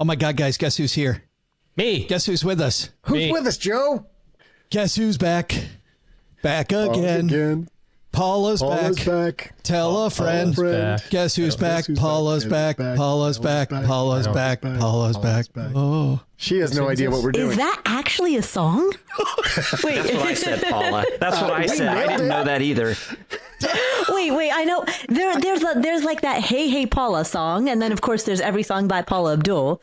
Oh my God, guys, guess who's here? Me. Guess who's with us? Who's with us, Joe? Guess who's back? Back again. Paula's back. Tell a friend. Guess who's back? Paula's back. Paula's back. Paula's back. Paula's back. Oh. She has no idea what we're doing. Is that actually a song? Wait, that's what I said, Paula. That's what I said. I didn't know that either. Wait, I know there's like that Hey Hey Paula song, and then of course there's Every Song by Paula Abdul.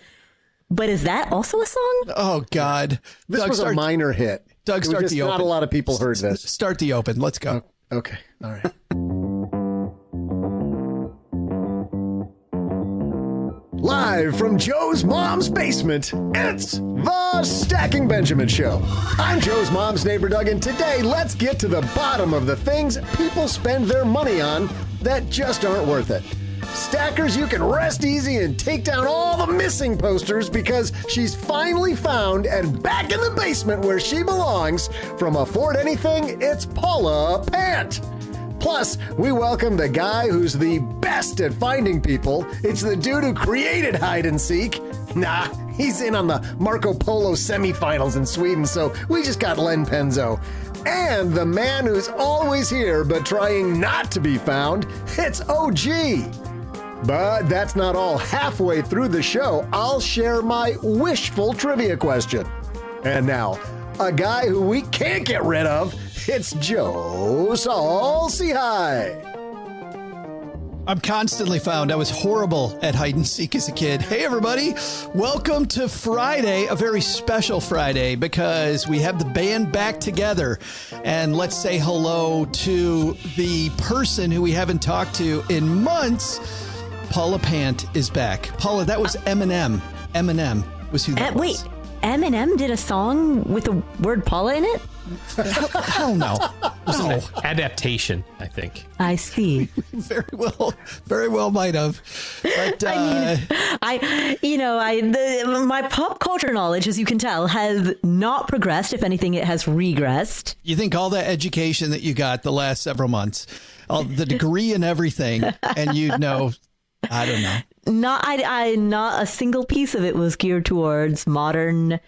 But is that also a song? Oh God. This was a minor hit. Doug, start the open. Not a lot of people heard this. Start the open. Let's go. Okay. All right. Live from Joe's mom's basement, it's the Stacking Benjamin Show. I'm Joe's mom's neighbor, Doug, and today let's get to the bottom of the things people spend their money on that just aren't worth it. Stackers, you can rest easy and take down all the missing posters because she's finally found and back in the basement where she belongs. From Afford Anything, it's Paula Pant. Plus, we welcome the guy who's the best at finding people. It's the dude who created hide and seek. Nah, he's in on the Marco Polo semifinals in Sweden, so we just got Len Penzo. And the man who's always here but trying not to be found, it's OG. But that's not all. Halfway through the show, I'll share my wishful trivia question. And now, a guy who we can't get rid of, it's Joe Saul-Sehy. I'm constantly found. I was horrible at hide and seek as a kid. Hey, everybody. Welcome to Friday, a very special Friday because we have the band back together. And let's say hello to the person who we haven't talked to in months. Paula Pant is back. Paula, that was Eminem. Eminem was who that was. Wait, Eminem did a song with the word Paula in it? Hell no. No. Adaptation, I think. I see. Very well might have. But my pop culture knowledge, as you can tell, has not progressed. If anything, it has regressed. You think all that education that you got the last several months, all the degree and everything, and you'd know, I don't know. Not a single piece of it was geared towards modern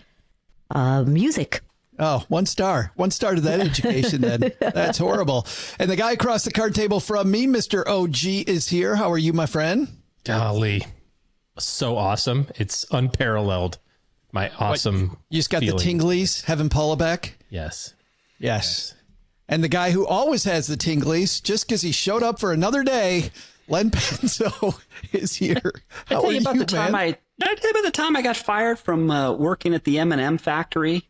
music. Oh, one star to that education then. That's horrible. And the guy across the card table from me, Mr. OG, is here. How are you, my friend? Golly. So awesome. It's unparalleled. My awesome You just got feeling. the tinglies having Paula back? Yes. And the guy who always has the tinglies, just because he showed up for another day, Len Penzo is here. How are you, man? About the time I got fired from working at the M&M factory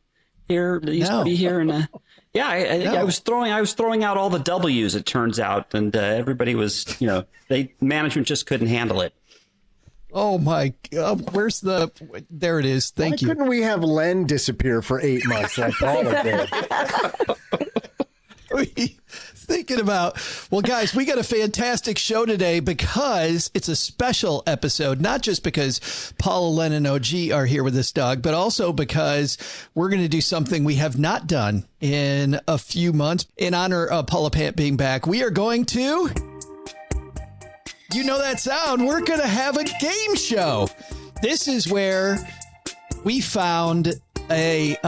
here, that used to be here, and I was throwing out all the W's. It turns out, and everybody was, management just couldn't handle it. Oh my God! There it is. Thank you. Why couldn't we have Len disappear for 8 months like Paula did? Thinking about, well, guys, we got a fantastic show today because it's a special episode, not just because Paula, Len, and OG are here with us, Doug, but also because we're going to do something we have not done in a few months. In honor of Paula Pant being back, we are going to, you know that sound, we're going to have a game show. This is where we found I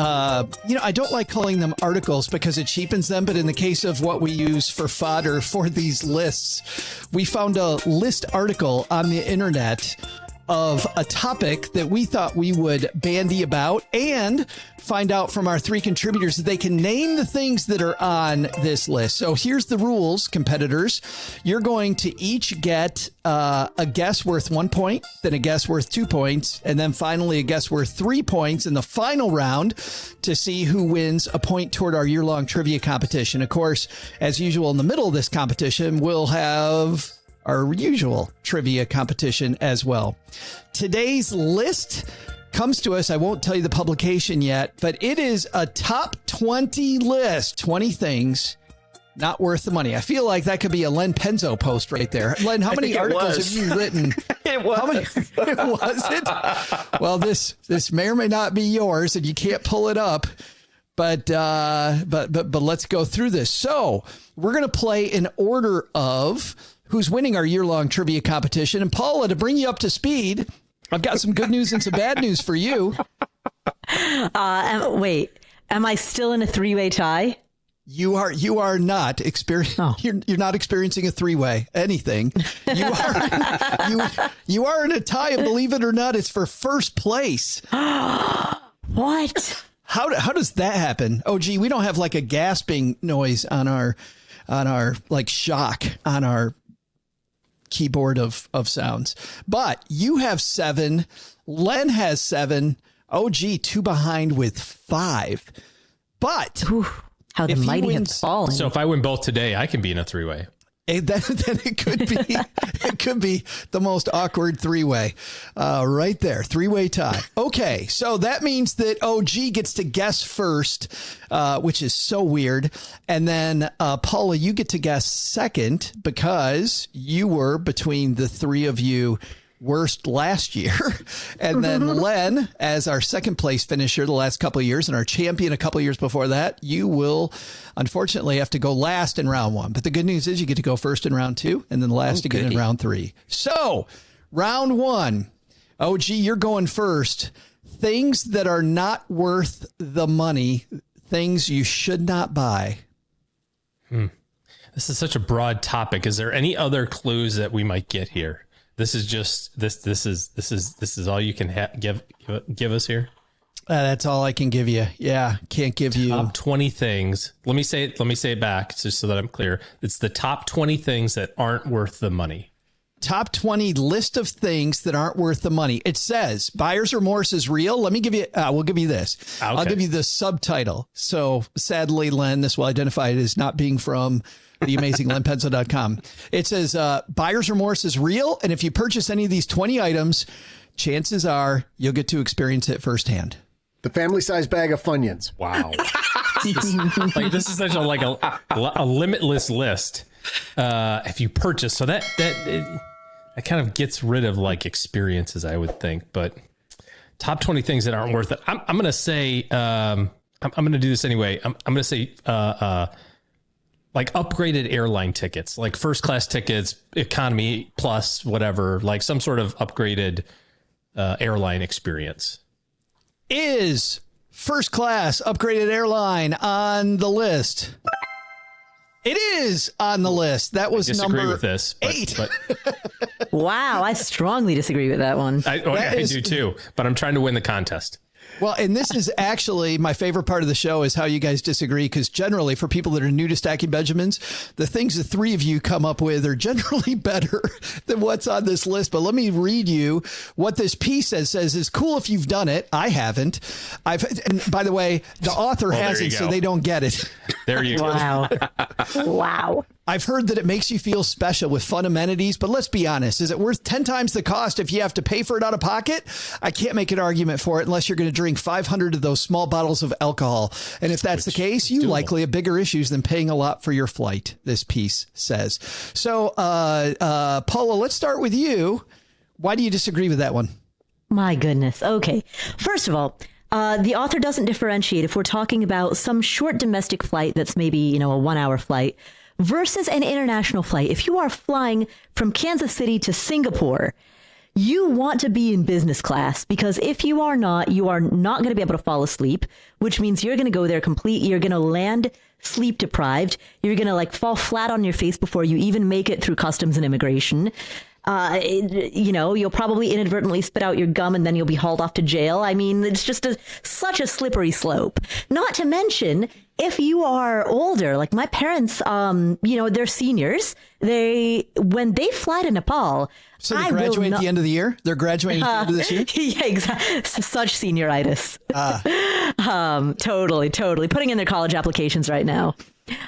don't like calling them articles because it cheapens them. But in the case of what we use for fodder for these lists, we found a list article on the internet of a topic that we thought we would bandy about and find out from our three contributors that they can name the things that are on this list. So here's the rules, competitors. You're going to each get a guess worth 1 point, then a guess worth 2 points, and then finally a guess worth 3 points in the final round to see who wins a point toward our year-long trivia competition. Of course, as usual, in the middle of this competition, we'll have our usual trivia competition as well. Today's list comes to us. I won't tell you the publication yet, but it is a top 20 list, 20 things not worth the money. I feel like that could be a Len Penzo post right there. Len, how many articles have you written? It was. How many? Was it? Well, this may or may not be yours, and you can't pull it up. But let's go through this. So we're going to play in order of who's winning our year-long trivia competition. And Paula, to bring you up to speed, I've got some good news and some bad news for you. Wait, am I still in a three-way tie? You are not you're not experiencing a three-way anything. You are in a tie, and believe it or not, it's for first place. What? How does that happen? Oh, gee, we don't have like a gasping noise on our like shock on our keyboard of sounds. But you have 7. Len has 7. Oh, gee, 2 behind with 5. But How the mighty have fallen. So if I win both today, I can be in a 3-way. then it could be the most awkward 3-way right there. 3-way tie. Okay, so that means that OG gets to guess first, which is so weird. And then Paula, you get to guess second because you were between the three of you worst last year. And then Len, as our second place finisher the last couple of years and our champion a couple of years before that, you will unfortunately have to go last in round 1. But the good news is you get to go first in round 2 and then last again in round 3. So round 1, OG, you're going first. Things that are not worth the money, things you should not buy. This is such a broad topic. Is there any other clues that we might get here? This is just this is all you can give us here. That's all I can give you. Yeah, can't give you top 20 things. Let me say it back just so that I'm clear. It's the top 20 things that aren't worth the money. Top 20 list of things that aren't worth the money. It says buyer's remorse is real. Let me give you, we'll give you this. Okay. I'll give you the subtitle. So sadly, Len, this will identify it as not being from the amazing lenpenzo.com. It says buyer's remorse is real. And if you purchase any of these 20 items, chances are you'll get to experience it firsthand. The family-sized bag of Funyuns. Wow. This is such a limitless list. If you purchase, so that kind of gets rid of like experiences, I would think, but top 20 things that aren't worth it. I'm going to say, I'm going to do this anyway. I'm going to say, like upgraded airline tickets, like first class tickets, economy plus whatever, like some sort of upgraded, airline experience. Is first class upgraded airline on the list? It is on the list. That was number with this, 8. But Wow, I strongly disagree with that one. I do too, but I'm trying to win the contest. Well, and this is actually my favorite part of the show is how you guys disagree, because generally for people that are new to Stacking Benjamins, the things the three of you come up with are generally better than what's on this list. But let me read you what this piece says is cool if you've done it. I haven't. And by the way, the author hasn't, so they don't get it. There you go. Wow. Wow. I've heard that it makes you feel special with fun amenities, but let's be honest. Is it worth 10 times the cost if you have to pay for it out of pocket? I can't make an argument for it unless you're going to drink 500 of those small bottles of alcohol. And if that's the case, you likely have bigger issues than paying a lot for your flight, this piece says. So, Paula, let's start with you. Why do you disagree with that one? My goodness. Okay. First of all, the author doesn't differentiate if we're talking about some short domestic flight that's maybe, a 1-hour flight versus an international flight. If you are flying from Kansas City to Singapore, you want to be in business class, because if you are not going to be able to fall asleep, which means you're going to go there you're going to land sleep deprived. You're going to fall flat on your face before you even make it through customs and immigration. You'll probably inadvertently spit out your gum and then you'll be hauled off to jail. I mean, it's just such a slippery slope. Not to mention, if you are older, like my parents, they're seniors. When they fly to Nepal, so they graduate at the end of the year? They're graduating at the end of this year? Yeah, exactly. Such senioritis. Totally. Putting in their college applications right now.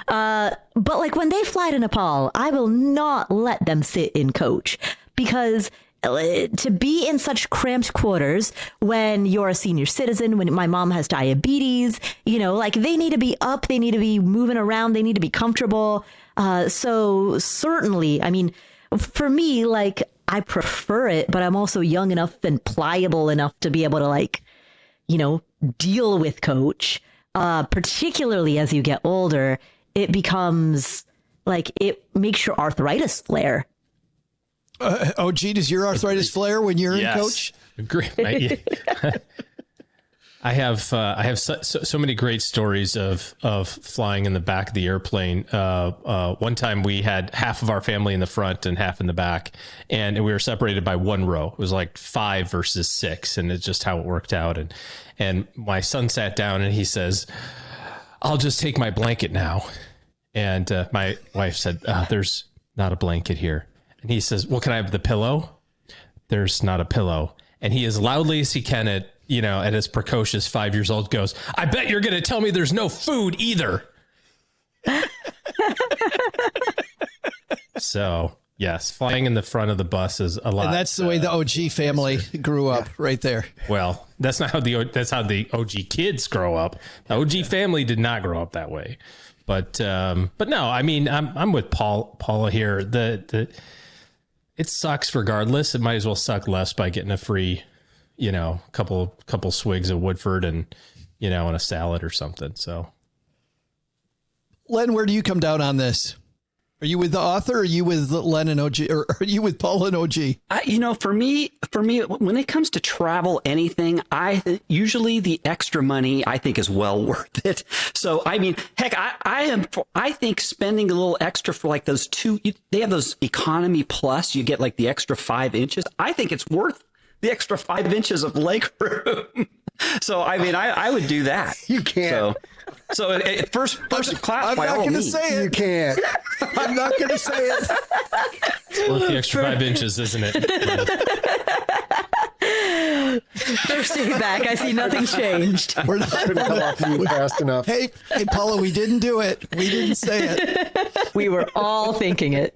But when they fly to Nepal, I will not let them sit in coach, because to be in such cramped quarters when you're a senior citizen, when my mom has diabetes, they need to be up, they need to be moving around, they need to be comfortable. So certainly, I mean, for me, I prefer it, but I'm also young enough and pliable enough to be able to deal with coach. Particularly as you get older, it becomes it makes your arthritis flare. OG, does your arthritis flare when you're in, Coach? Agree. I have so many great stories of flying in the back of the airplane. One time we had half of our family in the front and half in the back, and we were separated by one row. It was like 5 versus 6, and it's just how it worked out. And my son sat down and he says, "I'll just take my blanket now." And my wife said, "There's not a blanket here." And he says, "Well, can I have the pillow?" "There's not a pillow." And he, as loudly as he can, at his precocious 5 years old, goes, "I bet you're going to tell me there's no food either." So, yes, flying in the front of the bus is a lot. And that's the way the OG family grew up, right there. Well, that's how the OG kids grow up. The OG family did not grow up that way. But no, I mean, I'm with Paula here. It sucks regardless. It might as well suck less by getting a free, couple swigs of Woodford and a salad or something. So, Len, where do you come down on this? Are you with the author, or are you with Len and OG, or are you with Paul and OG? For me, when it comes to travel, anything, usually the extra money I think is well worth it. So, I mean, heck, I think spending a little extra for like those they have those economy plus, you get like the extra 5 inches. I think it's worth the extra 5 inches of leg room. So, I mean, I would do that. You can't. So first class, I'm by not all going to means. say it. You can't. I'm not going to say it. it's worth the extra 5 inches, isn't it? Thirsty back. I see nothing's changed. We're not. Couldn't come off mute fast enough. Hey, Paula, we didn't do it. We didn't say it. We were all thinking it.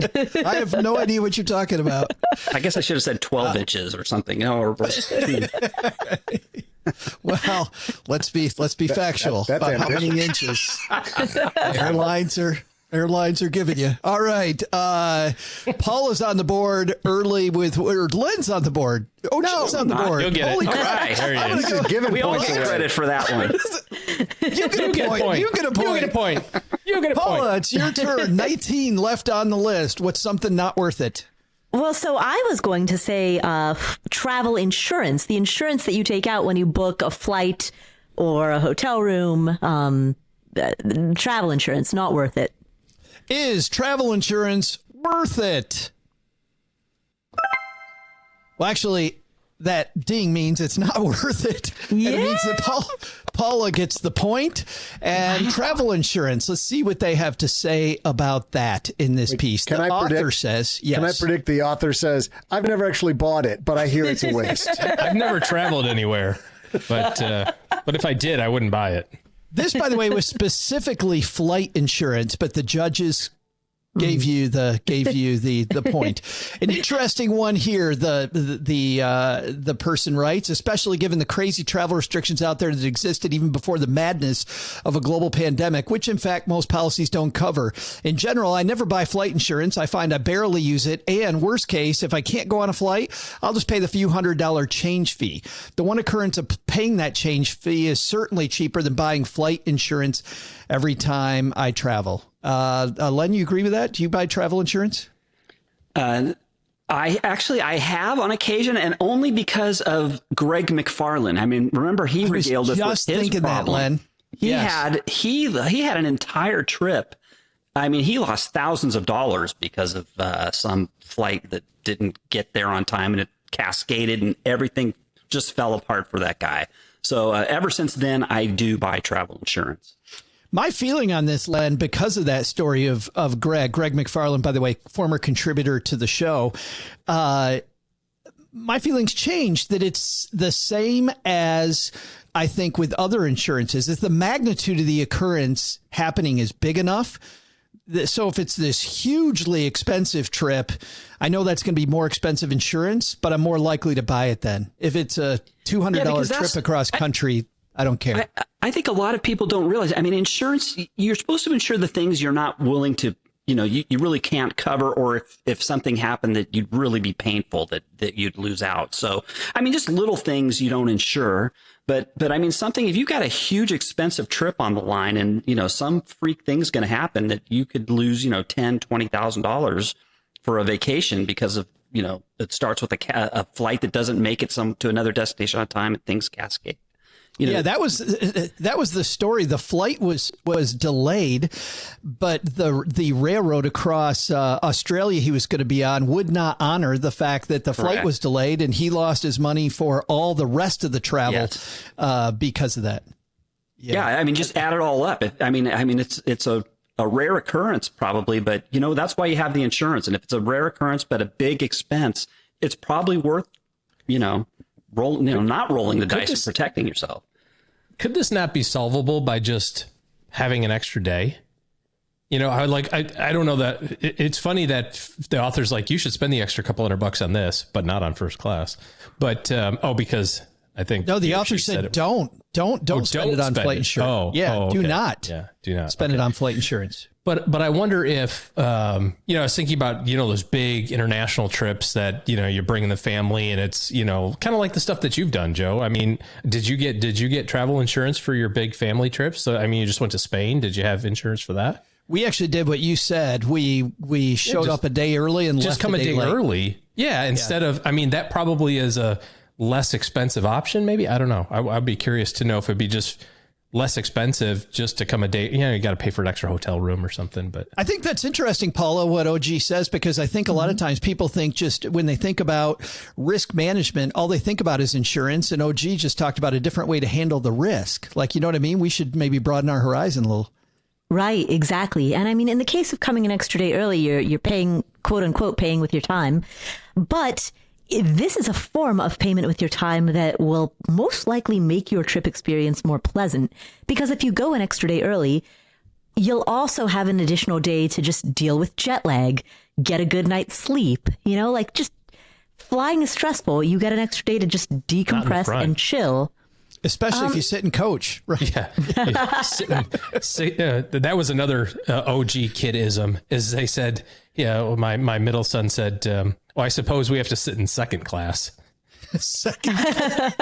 I have no idea what you're talking about. I guess I should have said 12 inches or something. Or 2. Well, let's be factual that's about how many inches airlines are giving you. All right. Paula's on the board early or Len's on the board. Oh, no, she's on the board. You'll get Holy it. crap. All right. There he He's is. just giving We all points get away. credit for that one. You get a point. You get a point. You get a point. You get a Paula, point. it's your turn. 19 left on the list. What's something not worth it? Well, so I was going to say travel insurance, the insurance that you take out when you book a flight or a hotel room, travel insurance, not worth it. Is travel insurance worth it? Well, actually, that ding means it's not worth it. Yeah. And it means that Paula gets the point. And travel insurance, let's see what they have to say about that in this piece. Can The I author predict- says, yes. Can I predict the author says, I've never actually bought it, but I hear it's a waste. I've never traveled anywhere, but if I did, I wouldn't buy it. This, by the way, was specifically flight insurance, but the judges gave you the point. An interesting one here. The person writes, especially given the crazy travel restrictions out there that existed even before the madness of a global pandemic, which in fact most policies don't cover. In general, I never buy flight insurance. I find I barely use it. And worst case, if I can't go on a flight, I'll just pay the few $100 change fee. The one occurrence of paying that change fee is certainly cheaper than buying flight insurance every time I travel. Len, you agree with that? Do you buy travel insurance? I have on occasion, and only because of Greg McFarland. I mean, remember he regaled us with just his thinking problem. that, Len. He Yes. had an entire trip. I mean, he lost thousands of dollars because of some flight that didn't get there on time, and it cascaded, and everything just fell apart for that guy. So ever since then, I do buy travel insurance. My feeling on this, Len, because of that story of Greg McFarland, by the way, former contributor to the show, my feelings changed that it's the same as I think with other insurances. Is the magnitude of the occurrence happening is big enough. So if it's this hugely expensive trip, I know that's going to be more expensive insurance, but I'm more likely to buy it then. If it's a $200 trip across country, I don't care. I think a lot of people don't realize. I mean, insurance, you're supposed to insure the things you're not willing to, you really can't cover, or if something happened that you'd really be painful that you'd lose out. So, I mean, just little things you don't insure. But I mean, if you've got a huge expensive trip on the line and, some freak thing's going to happen that you could lose, $10,000, $20,000 for a vacation because of it starts with a flight that doesn't make it to another destination on time, and things cascade. Yeah, that was the story. The flight was delayed, but the railroad across Australia he was going to be on would not honor the fact that the flight was delayed, and he lost his money for all the rest of the travel because of that. Yeah, I mean, just add it all up. I mean, it's a rare occurrence probably, but that's why you have the insurance. And if it's a rare occurrence but a big expense, it's probably worth not rolling the dice and protecting yourself. Could this not be solvable by just having an extra day? I don't know that it's funny that the author's like, you should spend the extra couple $100 on this, but not on first class. But, because I think the author said don't spend it on flight insurance. Do not spend it on flight insurance. But I wonder if, I was thinking about, those big international trips that, you're bringing the family, and it's, kind of like the stuff that you've done, Joe. I mean, did you get travel insurance for your big family trips? So, I mean, you just went to Spain. Did you have insurance for that? We actually did what you said. We showed up a day early and just left a day late. Early. Yeah. Instead of, that probably is a less expensive option. Maybe. I don't know. I'd be curious to know if it'd be just less expensive just to come a day. You got to pay for an extra hotel room or something. But I think that's interesting, Paula, what OG says, because I think a lot of times people think just when they think about risk management, all they think about is insurance. And OG just talked about a different way to handle the risk. Like, you know what I mean? We should maybe broaden our horizon a little. Right, exactly. And I mean, in the case of coming an extra day early, you're paying, quote unquote, paying with your time. But this is a form of payment with your time that will most likely make your trip experience more pleasant, because if you go an extra day early, you'll also have an additional day to just deal with jet lag, get a good night's sleep. Just flying is stressful. You get an extra day to just decompress and chill. Especially if you sit and coach. Right? Yeah. That was another OG kidism, is they said, my middle son said, well, I suppose we have to sit in second class. Second class.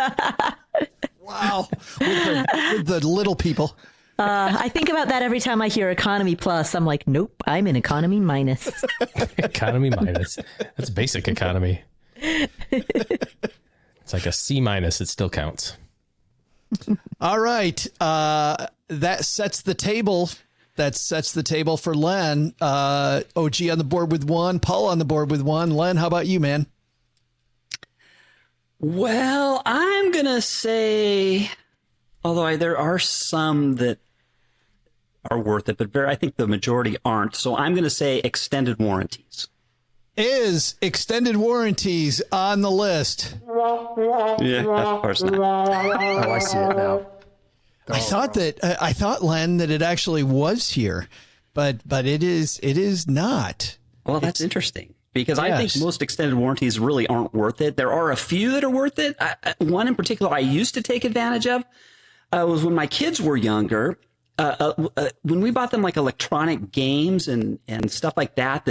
Wow. With the little people. I think about that every time I hear economy plus. I'm like, nope, I'm in economy minus. Economy minus. That's basic economy. It's like a C minus. It still counts. All right. That sets the table. That sets the table for Len. OG on the board with 1. Paul on the board with 1. Len, how about you, man? Well, I'm going to say, although there are some that are worth it, but I think the majority aren't. So I'm going to say extended warranties. Is extended warranties on the list? Yeah, of course not. Oh, I see it now. I thought, Len, that it actually was here, but it is not. Well, that's interesting, because I think most extended warranties really aren't worth it. There are a few that are worth it. One in particular I used to take advantage of was when my kids were younger. When we bought them like electronic games and stuff like that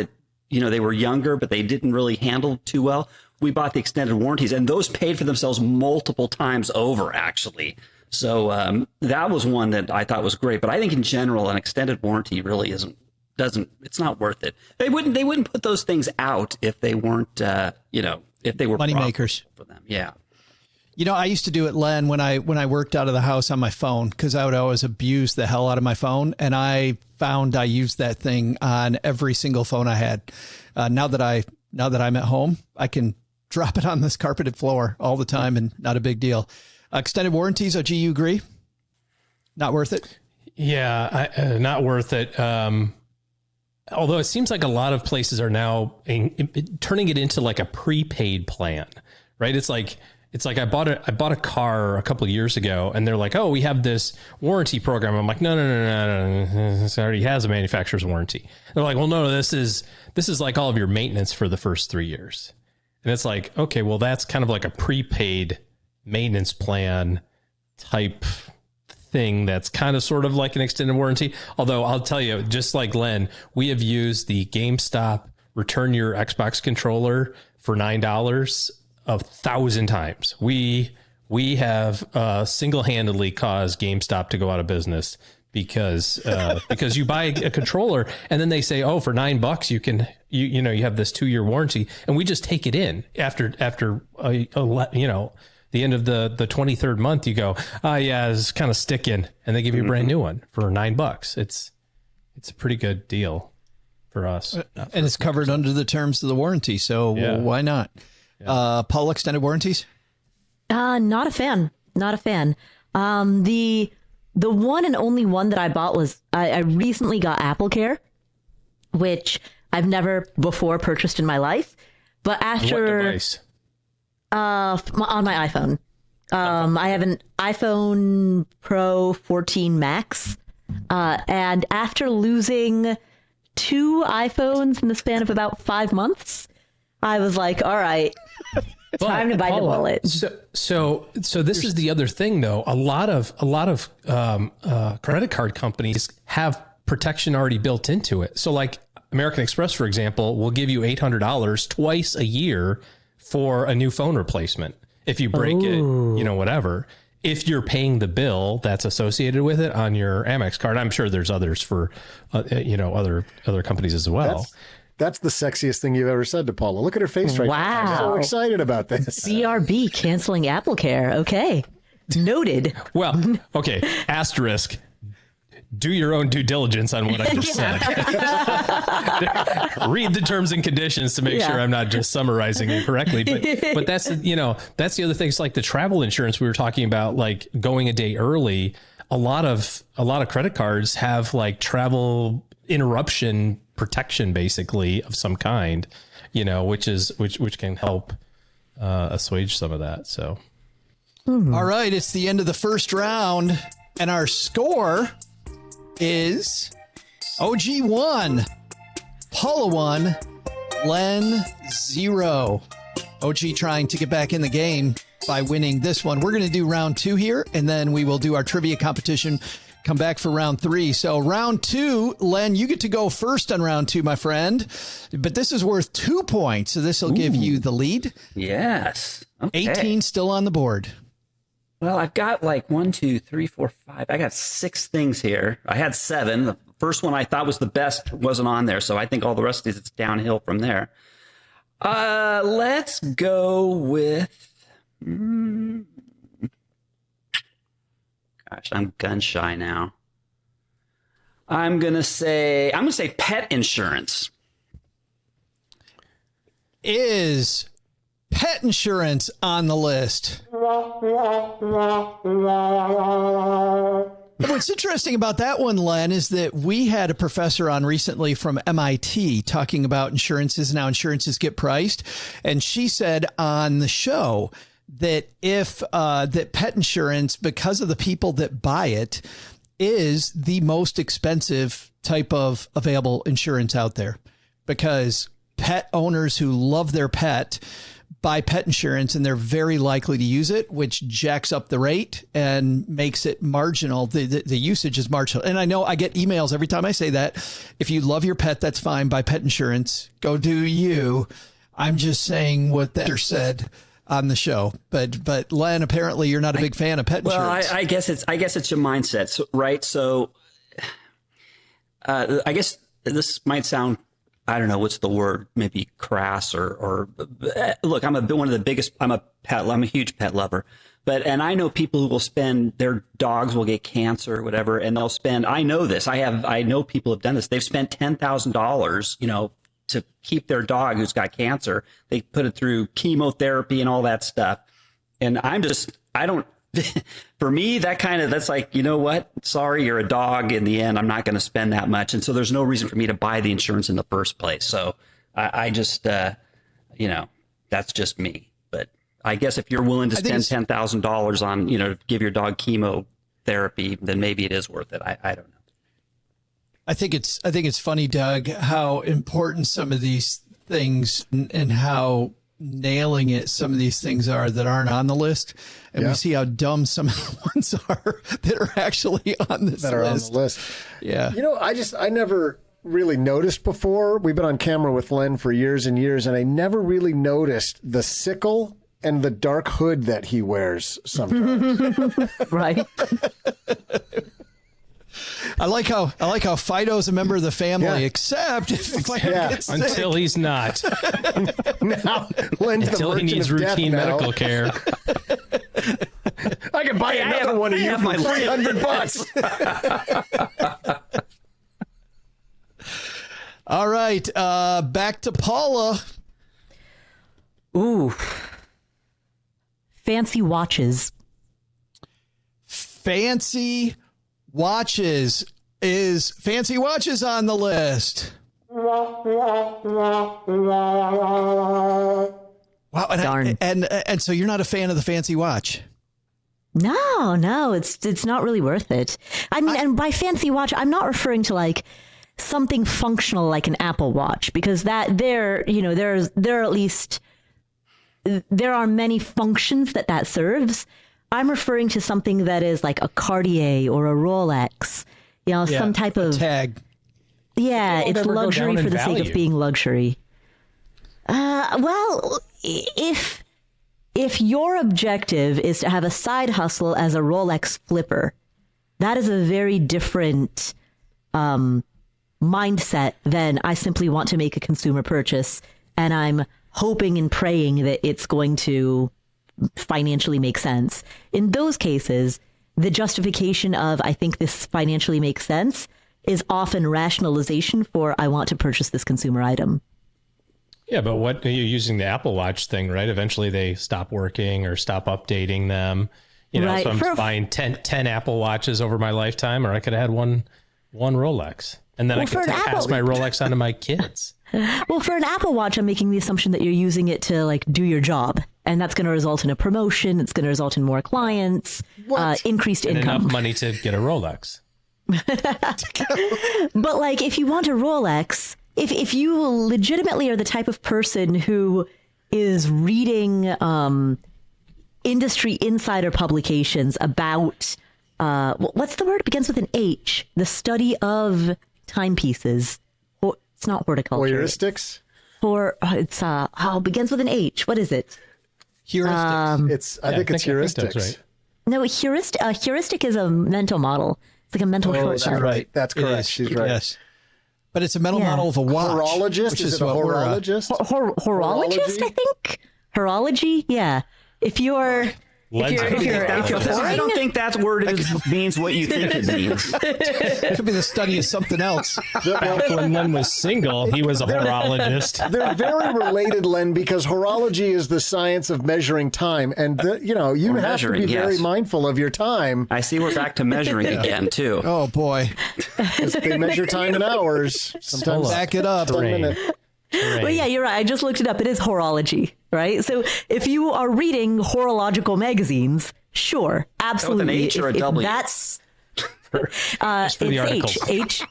they were younger, but they didn't really handle too well. We bought the extended warranties, and those paid for themselves multiple times over, actually. So that was one that I thought was great. But I think in general, an extended warranty really it's not worth it. They wouldn't put those things out if they weren't, if they were money makers for them. Yeah. I used to do it, Len, when I worked out of the house on my phone, because I would always abuse the hell out of my phone. And I found I used that thing on every single phone I had. Now that I'm at home, I can drop it on this carpeted floor all the time and not a big deal. Extended warranties, OG, you agree? Not worth it? Yeah, not worth it. Although it seems like a lot of places are now turning it into like a prepaid plan, right? It's like I bought a car a couple of years ago, and they're like, "Oh, we have this warranty program." I'm like, "No. This already has a manufacturer's warranty." They're like, "Well, no, this is like all of your maintenance for the first 3 years." And it's like, okay, well, that's kind of like a prepaid maintenance plan type thing that's kind of sort of like an extended warranty. Although I'll tell you, just like Len, we have used the GameStop return your Xbox controller for $9 1,000 times. We have single-handedly caused GameStop to go out of business because you buy a controller and then they say, oh, for $9 you can you have this 2-year warranty, and we just take it in after the end of the 23rd month. You go, yeah, it's kind of sticking, and they give you a brand new one for $9. It's a pretty good deal for us, and it's covered under the terms of the warranty. So why not? Yeah. Paul, extended warranties? Not a fan. Not a fan. The one and only one that I bought was I recently got Apple Care, which I've never before purchased in my life. But after what device? On my iPhone. I have an iPhone Pro 14 Max, and after losing 2 iPhones in the span of about 5 months, I was like, all right, time to bite the bullet. So this is the other thing, though. A lot of credit card companies have protection already built into it. So like American Express, for example, will give you $800 twice a year for a new phone replacement if you break it, whatever. If you're paying the bill that's associated with it on your Amex card. I'm sure there's others for other companies as well. That's the sexiest thing you've ever said to Paula. Look at her face right now. I'm so excited about this. BRB canceling Apple Care. Okay. Noted. Well, okay. Asterisk. Do your own due diligence on what I just said. Read the terms and conditions to make sure I'm not just summarizing it correctly. But that's that's the other thing. It's like the travel insurance we were talking about, like going a day early. A lot of credit cards have like travel interruption protection, basically, of some kind, which can help assuage some of that. So, all right, it's the end of the first round, and our score is OG 1, Paula 1, Len 0. OG trying to get back in the game by winning this one. We're going to do round 2 here, and then we will do our trivia competition, come back for round 3. So round 2, Len, you get to go first on round 2, my friend, but this is worth 2 points. So this will give you the lead. Yes. Okay. 18 still on the board. Well, I've got like 1, 2, 3, 4, 5. I got 6 things here. I had 7. The first one I thought was the best wasn't on there, so I think all the rest of these, it's downhill from there. Let's go with. Gosh, I'm gun shy now. I'm gonna say pet insurance. Is pet insurance on the list? What's interesting about that one, Len, is that we had a professor on recently from MIT talking about insurances and how insurances get priced. And she said on the show that that pet insurance, because of the people that buy it, is the most expensive type of available insurance out there, because pet owners who love their pet buy pet insurance, and they're very likely to use it, which jacks up the rate and makes it marginal. The usage is marginal. And I know I get emails every time I say that. If you love your pet, that's fine. Buy pet insurance. Go do you. I'm just saying what that said on the show. But Len, apparently you're not a big fan of pet insurance. Well, I guess it's your mindset, right? So I guess this might sound, I don't know, what's the word? Maybe crass or look, I'm a huge pet lover, and I know people who will spend, their dogs will get cancer or whatever, and they'll spend, I know this, I know people have done this. They've spent $10,000, to keep their dog who's got cancer. They put it through chemotherapy and all that stuff. And for me, that's like, you know what? Sorry, you're a dog. In the end, I'm not going to spend that much. And so there's no reason for me to buy the insurance in the first place. So I just, that's just me. But I guess if you're willing to spend $10,000 on, to give your dog chemotherapy, then maybe it is worth it. I don't know. I think it's funny, Doug, how important some of these things and how nailing it some of these things are that aren't on the list, and we see how dumb some of the ones are that are actually on this that are on the list. Yeah, I never really noticed before. We've been on camera with Len for years and years, and I never really noticed the sickle and the dark hood that he wears sometimes. Right. I like how Fido's a member of the family, except if Fido gets sick. Until he's not. Now, Len's Until the he needs merchant of routine death now. medical care. I can buy another one of you for $300. All right, back to Paula. Ooh. Fancy watches. Fancy watches. Is fancy watches on the list? Wow, Darn. And so you're not a fan of the fancy watch? No, it's not really worth it. I mean, and by fancy watch, I'm not referring to like something functional like an Apple Watch, because that there are many functions that serves. I'm referring to something that is like a Cartier or a Rolex, some type of tag. Yeah, It'll it's never go luxury down in for the sake value. of being luxury. Well, if your objective is to have a side hustle as a Rolex flipper, that is a very different mindset than I simply want to make a consumer purchase and I'm hoping and praying that it's going to financially make sense. In those cases, the justification of I think this financially makes sense is often rationalization for I want to purchase this consumer item. Yeah, but what you're using the Apple Watch thing, right? Eventually they stop working or stop updating them. Right. So I'm buying 10 Apple Watches over my lifetime, or I could have had one Rolex. And then I could pass my Rolex on to my kids. Well, for an Apple Watch, I'm making the assumption that you're using it to like do your job. And that's going to result in a promotion. It's going to result in more clients, increased And income. enough money to get a Rolex. But like, if you want a Rolex, if you legitimately are the type of person who is reading industry insider publications about, what's the word? It begins with an H. The study of timepieces. It's not horticulture. Heuristics? It begins with an H. What is it? Heuristics. I think it's heuristics. That's right. No, heuristic is a mental model. It's like a mental shortcut. That's right. That's It correct. is. She's right. Yes. But it's a mental model of a watch. Horologist? Which Is it a what we're, horologist? Horologist, I think. Horology, yeah. If you're I don't think that word means what you think it means. It could be the study of something else. Back when Len was single, he was a horologist. They're very related, Len, because horology is the science of measuring time. And, you have measuring, to be very yes. mindful of your time. I see we're back to measuring again, too. Oh, boy. They measure time in hours. Sometimes Back it up. 1 minute. But yeah, you're right. I just looked it up. It is horology, right? So if you are reading horological magazines, sure, absolutely. With an H or a W? That's Just for the articles. H.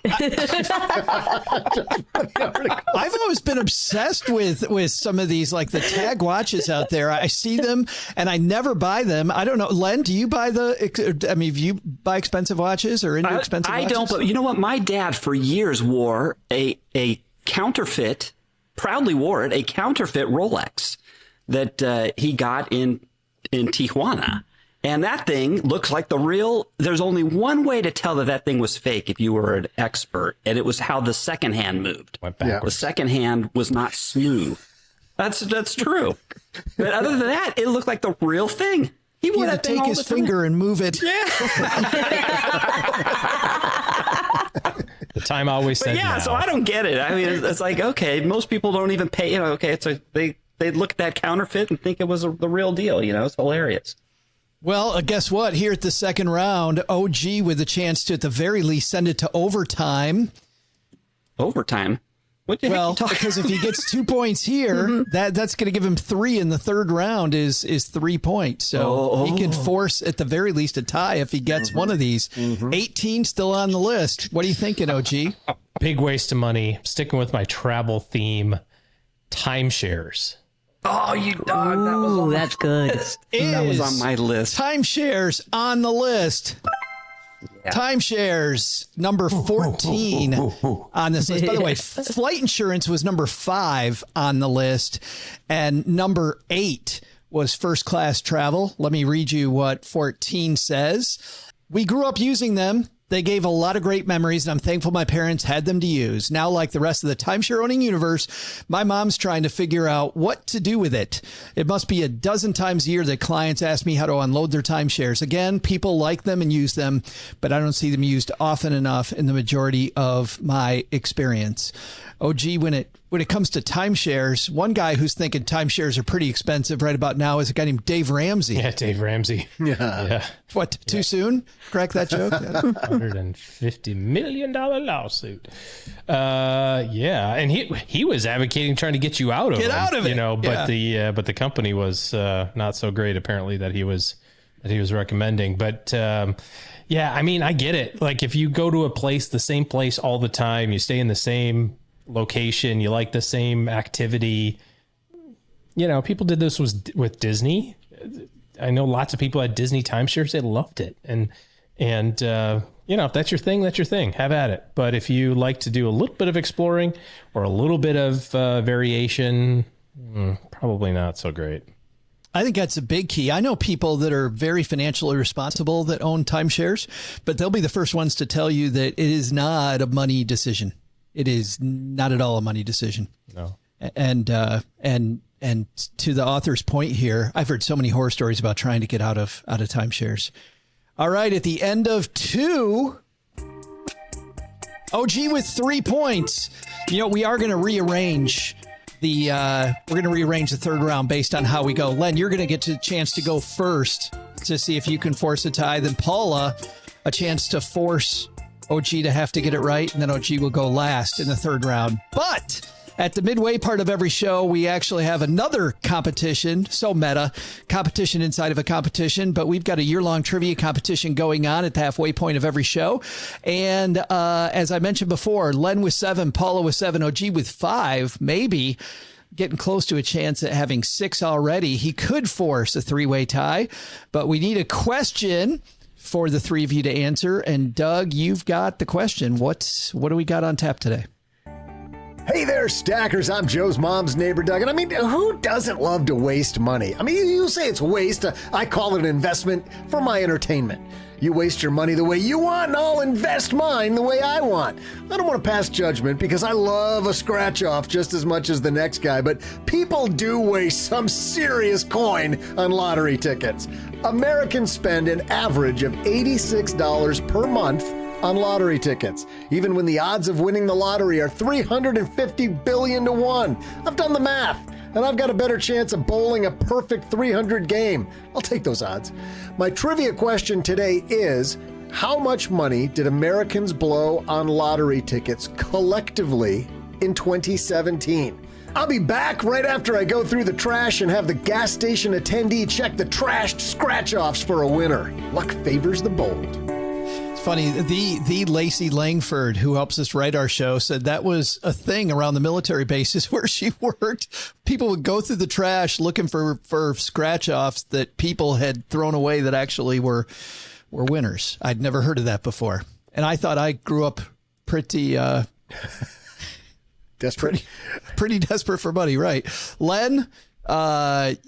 I've always been obsessed with some of these, like the tag watches out there. I see them and I never buy them. I don't know. Len, do you buy do you buy expensive watches or into expensive watches? I don't, but you know what? My dad for years wore a counterfeit, proudly wore it, a counterfeit Rolex that he got in Tijuana. And that thing looks like the real. There's only one way to tell that thing was fake if you were an expert, and it was how the second hand moved. Went backwards. The second hand was not smooth. That's true. But other than that, it looked like the real thing. He He wore had that to thing take all his the time. finger and move it. The time always said Yeah, now. so I don't get it. I mean, it's like, okay, most people don't even pay. Okay, it's like they look at that counterfeit and think it was the real deal. It's hilarious. Well, guess what? Here at the second round, OG with a chance to, at the very least, send it to overtime. Overtime. What the heck Well, you talking because if he gets 2 points here, that's going to give him 3 in the third round is 3 points. So he can force at the very least a tie if he gets one of these. 18 still on the list. What are you thinking, OG? Big waste of money. Sticking with my travel theme, timeshares. Oh, you dog. That was on That's good. that was on my list. Timeshares on the list. Timeshares, number 14 on this list. By the way, flight insurance was number 5 on the list, and number 8 was first class travel. Let me read you what 14 says. We grew up using them. They gave a lot of great memories, and I'm thankful my parents had them to use. Now, like the rest of the timeshare owning universe, my mom's trying to figure out what to do with it. It must be a dozen times a year that clients ask me how to unload their timeshares. Again, people like them and use them, but I don't see them used often enough in the majority of my experience. OG, when it comes to timeshares, one guy who's thinking timeshares are pretty expensive right about now is a guy named Dave Ramsey. Yeah, Dave Ramsey. Yeah. What, too soon? Crack that joke? $150 million lawsuit. Yeah, and he was advocating trying to get you out of it. Out of it. You know, but the company was not so great apparently that he was recommending. But yeah, I mean, I get it. Like if you go to a place, the same place all the time, you stay in the same location, you like the same activity. You know, people did this with Disney. I know lots of people had Disney timeshares. They loved it. And you know, if that's your thing, that's your thing. Have at it. But if you like to do a little bit of exploring or a little bit of variation, probably not so great. I think that's a big key. I know people that are very financially responsible that own timeshares, but they'll be the first ones to tell you that it is not a money decision. It is not at all a money decision. No. And to the author's point here, I've heard so many horror stories about trying to get out of timeshares. All right, at the end of 2, OG with 3 points. You know, we are going to rearrange the third round based on how we go. Len, you're going to get a chance to go first to see if you can force a tie. Then Paula, a chance to force OG to have to get it right, and then OG will go last in the third round. But at the midway part of every show, we actually have another competition, so meta, competition inside of a competition, but we've got a year-long trivia competition going on at the halfway point of every show. And as I mentioned before, Len with 7, Paula with 7, OG with 5, maybe getting close to a chance at having 6 already. He could force a 3-way tie, but we need a question for the 3 of you to answer. And Doug, you've got the question. What do we got on tap today? Hey there, stackers. I'm Joe's mom's neighbor, Doug. And I mean, who doesn't love to waste money? I mean, you say it's waste. I call it an investment for my entertainment. You waste your money the way you want, and I'll invest mine the way I want. I don't want to pass judgment because I love a scratch-off just as much as the next guy, but people do waste some serious coin on lottery tickets. Americans spend an average of $86 per month on lottery tickets, even when the odds of winning the lottery are 350 billion to 1. I've done the math, and I've got a better chance of bowling a perfect 300 game. I'll take those odds. My trivia question today is, how much money did Americans blow on lottery tickets collectively in 2017? I'll be back right after I go through the trash and have the gas station attendee check the trashed scratch-offs for a winner. Luck favors the bold. Funny, the Lacey Langford, who helps us write our show, said that was a thing around the military bases where she worked. People would go through the trash looking for scratch offs that people had thrown away that actually were winners. I'd never heard of that before, and I thought I grew up pretty desperate, pretty desperate for money, right? Len,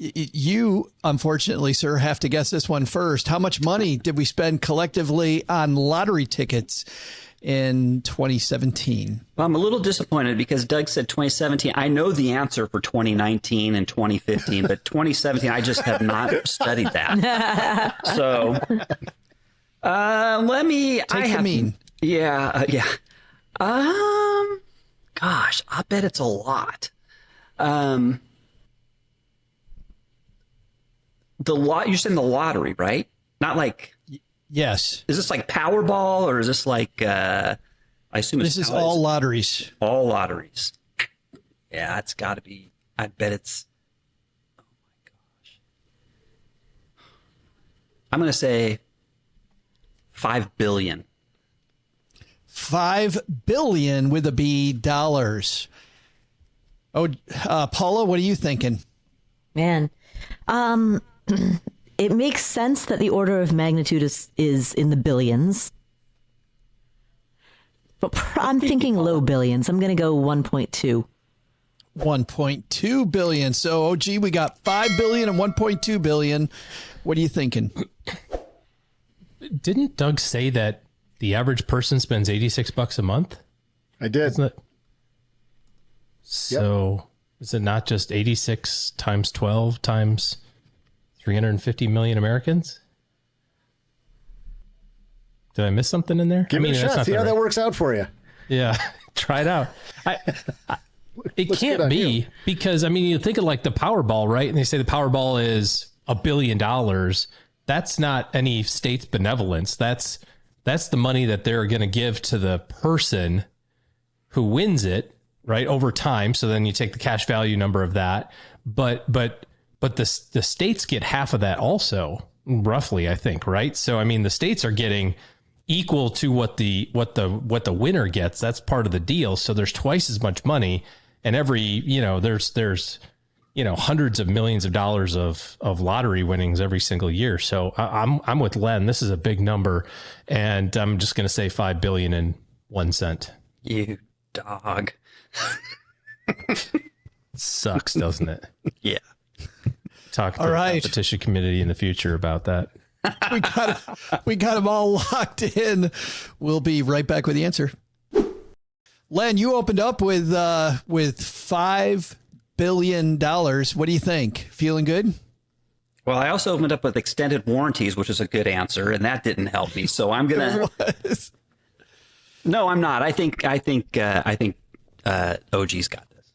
you unfortunately, sir, have to guess this one first. How much money did we spend collectively on lottery tickets in 2017? Well, I'm a little disappointed because Doug said 2017. I know the answer for 2019 and 2015, but 2017, I just have not studied that. So let me take the mean. Yeah. Gosh, I bet it's a lot. You're saying the lottery, right? Not like. Yes. Is this like Powerball, or is this like? I assume this is all lotteries. All lotteries. Yeah, it's got to be. I bet it's. Oh my gosh. I'm going to say 5 billion. 5 billion with a B dollars. Oh, Paula, what are you thinking? Man, it makes sense that the order of magnitude is in the billions. But I'm thinking low billions. I'm going to go 1.2. 1.2 billion. So, OG, we got 5 billion and 1.2 billion. What are you thinking? Didn't Doug say that the average person spends $86 a month. I did. Isn't it? So is it not just 86 times 12 times 350 million Americans? Did I miss something in there? Give it a shot. See how that works out for you. Yeah, try it out. It can't be because, I mean, you think of like the Powerball, right? And they say the Powerball is $1 billion. That's not any state's benevolence. That's the money that they're going to give to the person who wins it, right, over time. So then you take the cash value number of that. But the states get half of that also, roughly, I think, right? So I mean, the states are getting equal to what the winner gets. That's part of the deal. So there's twice as much money, and there's hundreds of millions of dollars of lottery winnings every single year. So I'm with Len. This is a big number, and I'm just going to say $5.01. You dog. Sucks, doesn't it? Yeah. Talk to the competition committee in the future about that. We got them all locked in. We'll be right back with the answer. Len, you opened up with $5 billion. What do you think? Feeling good? Well, I also opened up with extended warranties, which is a good answer, and that didn't help me. So I'm gonna. No, I'm not. I think OG's got this.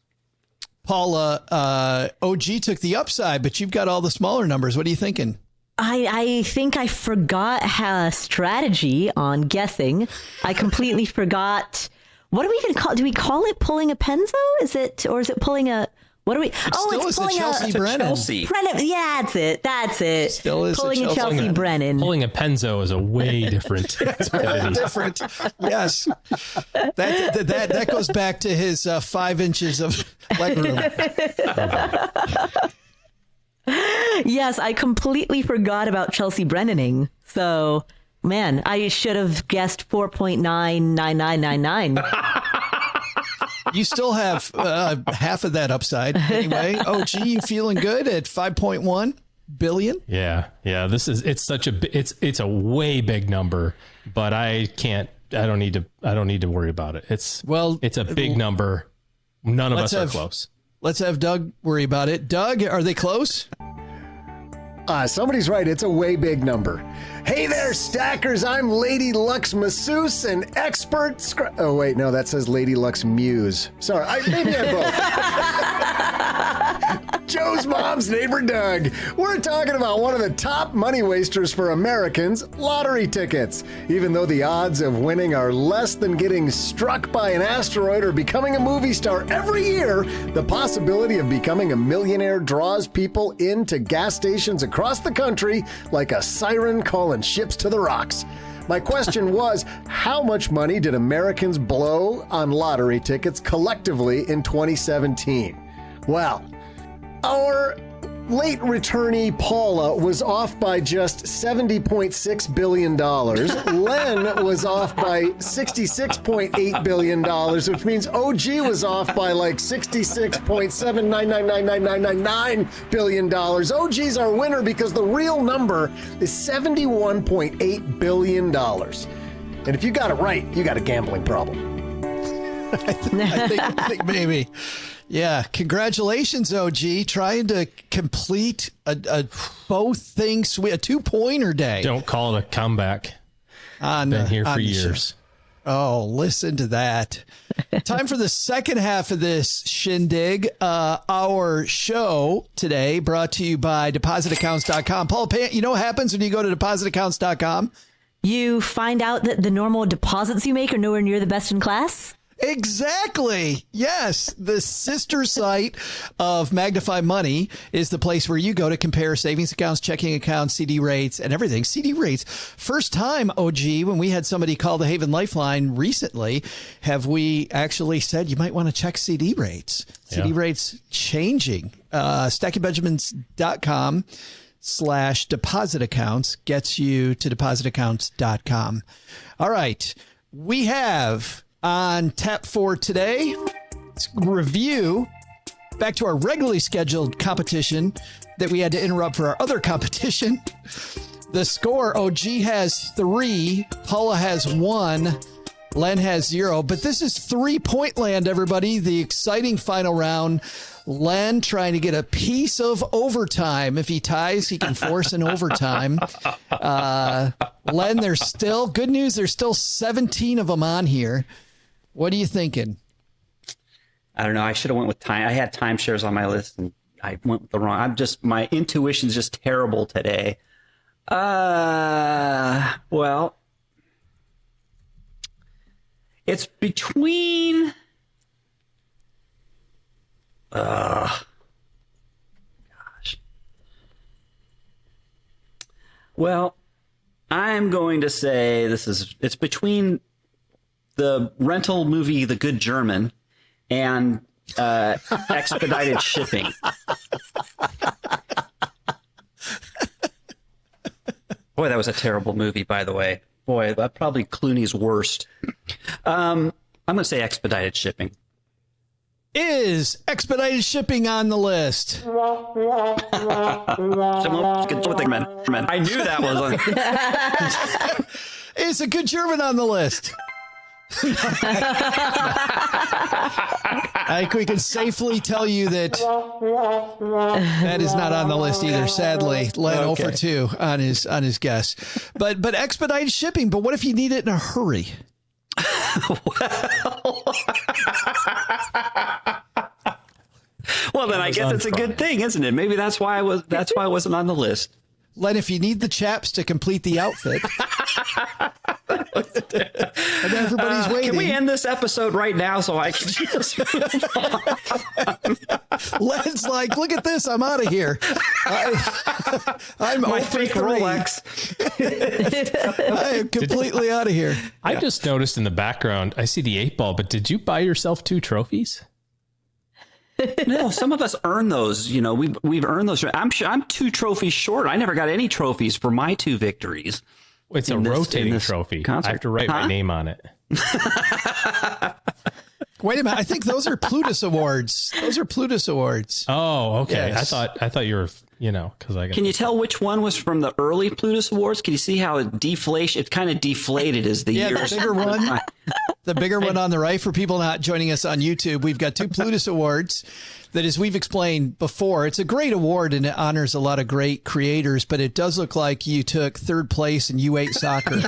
Paula, OG took the upside, but you've got all the smaller numbers. What are you thinking? I think I forgot how strategy on guessing. I completely forgot. What do we even call? Do we call it pulling a Penzo? Is it pulling a? What do we? It's pulling Chelsea Brennan. Chelsea. Brennan. Yeah, that's it. Still is pulling a Chelsea Brennan. Pulling a Penzo is a way different. Different. Yes. That goes back to his 5 inches of leg room. Yes, I completely forgot about Chelsea Brennaning. So, man, I should have guessed 4.99999. You still have half of that upside anyway. OG, you feeling good at 5.1 billion? Yeah. It's a way big number, but I don't need to worry about it. It's a big number. None of us are close. Let's have Doug worry about it. Doug, are they close? Somebody's right. It's a way big number. Hey there, stackers. I'm Lady Luck's masseuse and expert. Oh, wait. No, that says Lady Luck's muse. Sorry. Maybe I'm both. Joe's mom's neighbor, Doug. We're talking about one of the top money wasters for Americans, lottery tickets. Even though the odds of winning are less than getting struck by an asteroid or becoming a movie star every year, the possibility of becoming a millionaire draws people into gas stations across the country like a siren calling ships to the rocks. My question was, how much money did Americans blow on lottery tickets collectively in 2017? Well, our late returnee Paula was off by just $70.6 billion. Len was off by $66.8 billion, which means OG was off by like $66.7999999 billion. OG's our winner because the real number is $71.8 billion. And if you got it right, you got a gambling problem. I think maybe. Yeah, congratulations, OG, trying to complete a both things, a 2-pointer day. Don't call it a comeback. Been here for years. Oh, listen to that. Time for the second half of this shindig. Our show today brought to you by depositaccounts.com. Paula Pant, you know what happens when you go to depositaccounts.com? You find out that the normal deposits you make are nowhere near the best in class? Exactly. Yes. The sister site of Magnify Money is the place where you go to compare savings accounts, checking accounts, CD rates, and everything. CD rates. First time, OG, when we had somebody call the Haven Lifeline recently, have we actually said you might want to check CD rates. CD rates changing. StackingBenjamins.com/deposit accounts gets you to depositaccounts.com. All right. We have on tap for today, let's review back to our regularly scheduled competition that we had to interrupt for our other competition. The score, OG has 3, Paula has 1, Len has 0, but this is 3-point land, everybody. The exciting final round. Len trying to get a piece of overtime. If he ties, he can force an overtime. Len, there's still, good news, there's still 17 of them on here. What are you thinking? I don't know. I should have went with time. I had timeshares on my list, and I went with the wrong. My intuition's just terrible today. Well, it's between. Gosh. Well, I'm going to say it's between the rental movie The Good German and expedited shipping. Boy, that was a terrible movie, by the way. Boy, that probably Clooney's worst. I'm going to say expedited shipping. Is expedited shipping on the list? I knew that was on. Is A Good German on the list? I think we can safely tell you that that is not on the list either. Sadly, Len 0 for 2 on his guess. But expedited shipping. But what if you need it in a hurry? Well, then I guess it's a good thing, isn't it? Maybe that's why I wasn't on the list. Len, if you need the chaps to complete the outfit. And everybody's waiting. Can we end this episode right now so I can just move on? Len's like, look at this. I'm out of here. I'm My 0 for fake 3. Rolex. I am completely out of here. I just noticed in the background, I see the 8 ball, but did you buy yourself 2 trophies? No, some of us earn those. You know, we've earned those. I'm 2 trophies short. I never got any trophies for my 2 victories. It's a rotating trophy. Concert. I have to write my name on it. Wait a minute. I think those are Plutus Awards. Those are Plutus Awards. Oh, okay. Yes. I thought you were, because I got. Can you tell which one was from the early Plutus Awards? Can you see how it kind of deflated as the years? The bigger one. The bigger one on the right. For people not joining us on YouTube, we've got 2 Plutus Awards. That, as we've explained before, it's a great award and it honors a lot of great creators, but it does look like you took 3rd place in U8 soccer.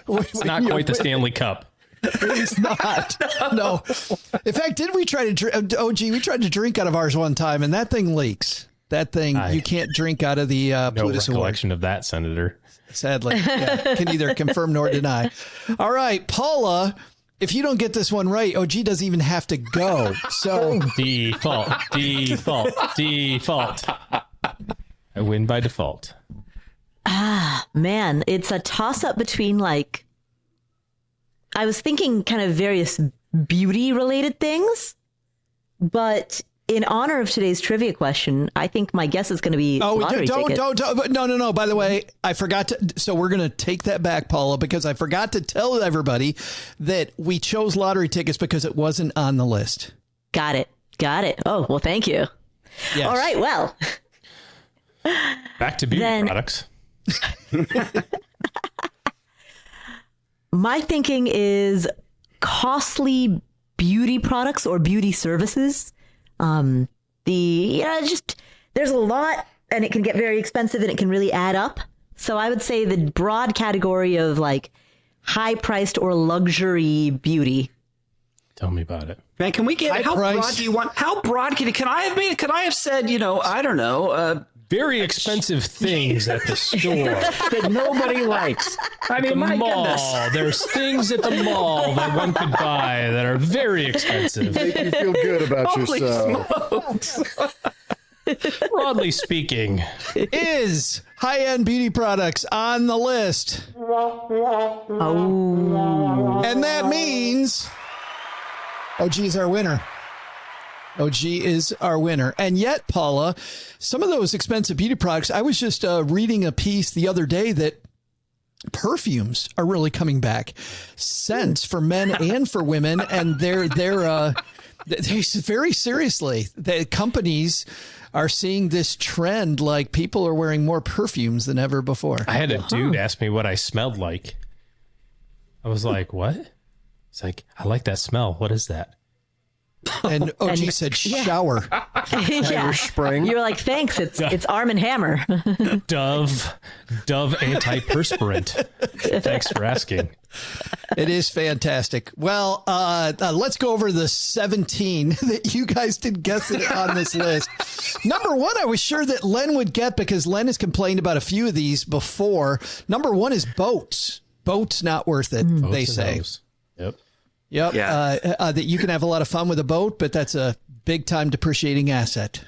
It's not quite the Stanley Cup. It's not. No. In fact, didn't we try to drink? OG, we tried to drink out of ours one time, and that thing leaks. That thing, you can't drink out of the Plutus Award. No recollection of that, Senator. Sadly. Yeah, can neither confirm nor deny. All right, Paula. If you don't get this one right, OG doesn't even have to go. So default. I win by default. Man, it's a toss-up between, I was thinking kind of various beauty-related things, but in honor of today's trivia question, I think my guess is going to be lottery tickets. No. By the way, I forgot to. So we're going to take that back, Paula, because I forgot to tell everybody that we chose lottery tickets because it wasn't on the list. Got it. Oh, well, thank you. Yes. All right. Well, back to beauty products. My thinking is costly beauty products or beauty services. There's a lot and it can get very expensive and it can really add up. So I would say the broad category of high priced or luxury beauty. Tell me about it. Man, can we get broad do you want? How broad can I have said, I don't know, very expensive things at the store that nobody likes. I mean, my goodness. There's things at the mall that one could buy that are very expensive. Make you feel good about yourself. Broadly speaking, is high-end beauty products on the list? Oh. And that means OG is our winner. OG is our winner. And yet, Paula, some of those expensive beauty products, I was just reading a piece the other day that perfumes are really coming back. Scents for men and for women. And they're Very seriously, the companies are seeing this trend. Like people are wearing more perfumes than ever before. I had a dude ask me what I smelled like. I was like, what? He's like, I like that smell. What is that? And OG said shower. Yeah. Spring. You're like, thanks. It's Arm & Hammer. Dove antiperspirant. Thanks for asking. It is fantastic. Well, let's go over the 17 that you guys did guess it on this list. Number one, I was sure that Len would get because Len has complained about a few of these before. Number one is boats. Boats not worth it, they say. Yep. Yep. Yeah. That you can have a lot of fun with a boat, but that's a big time depreciating asset.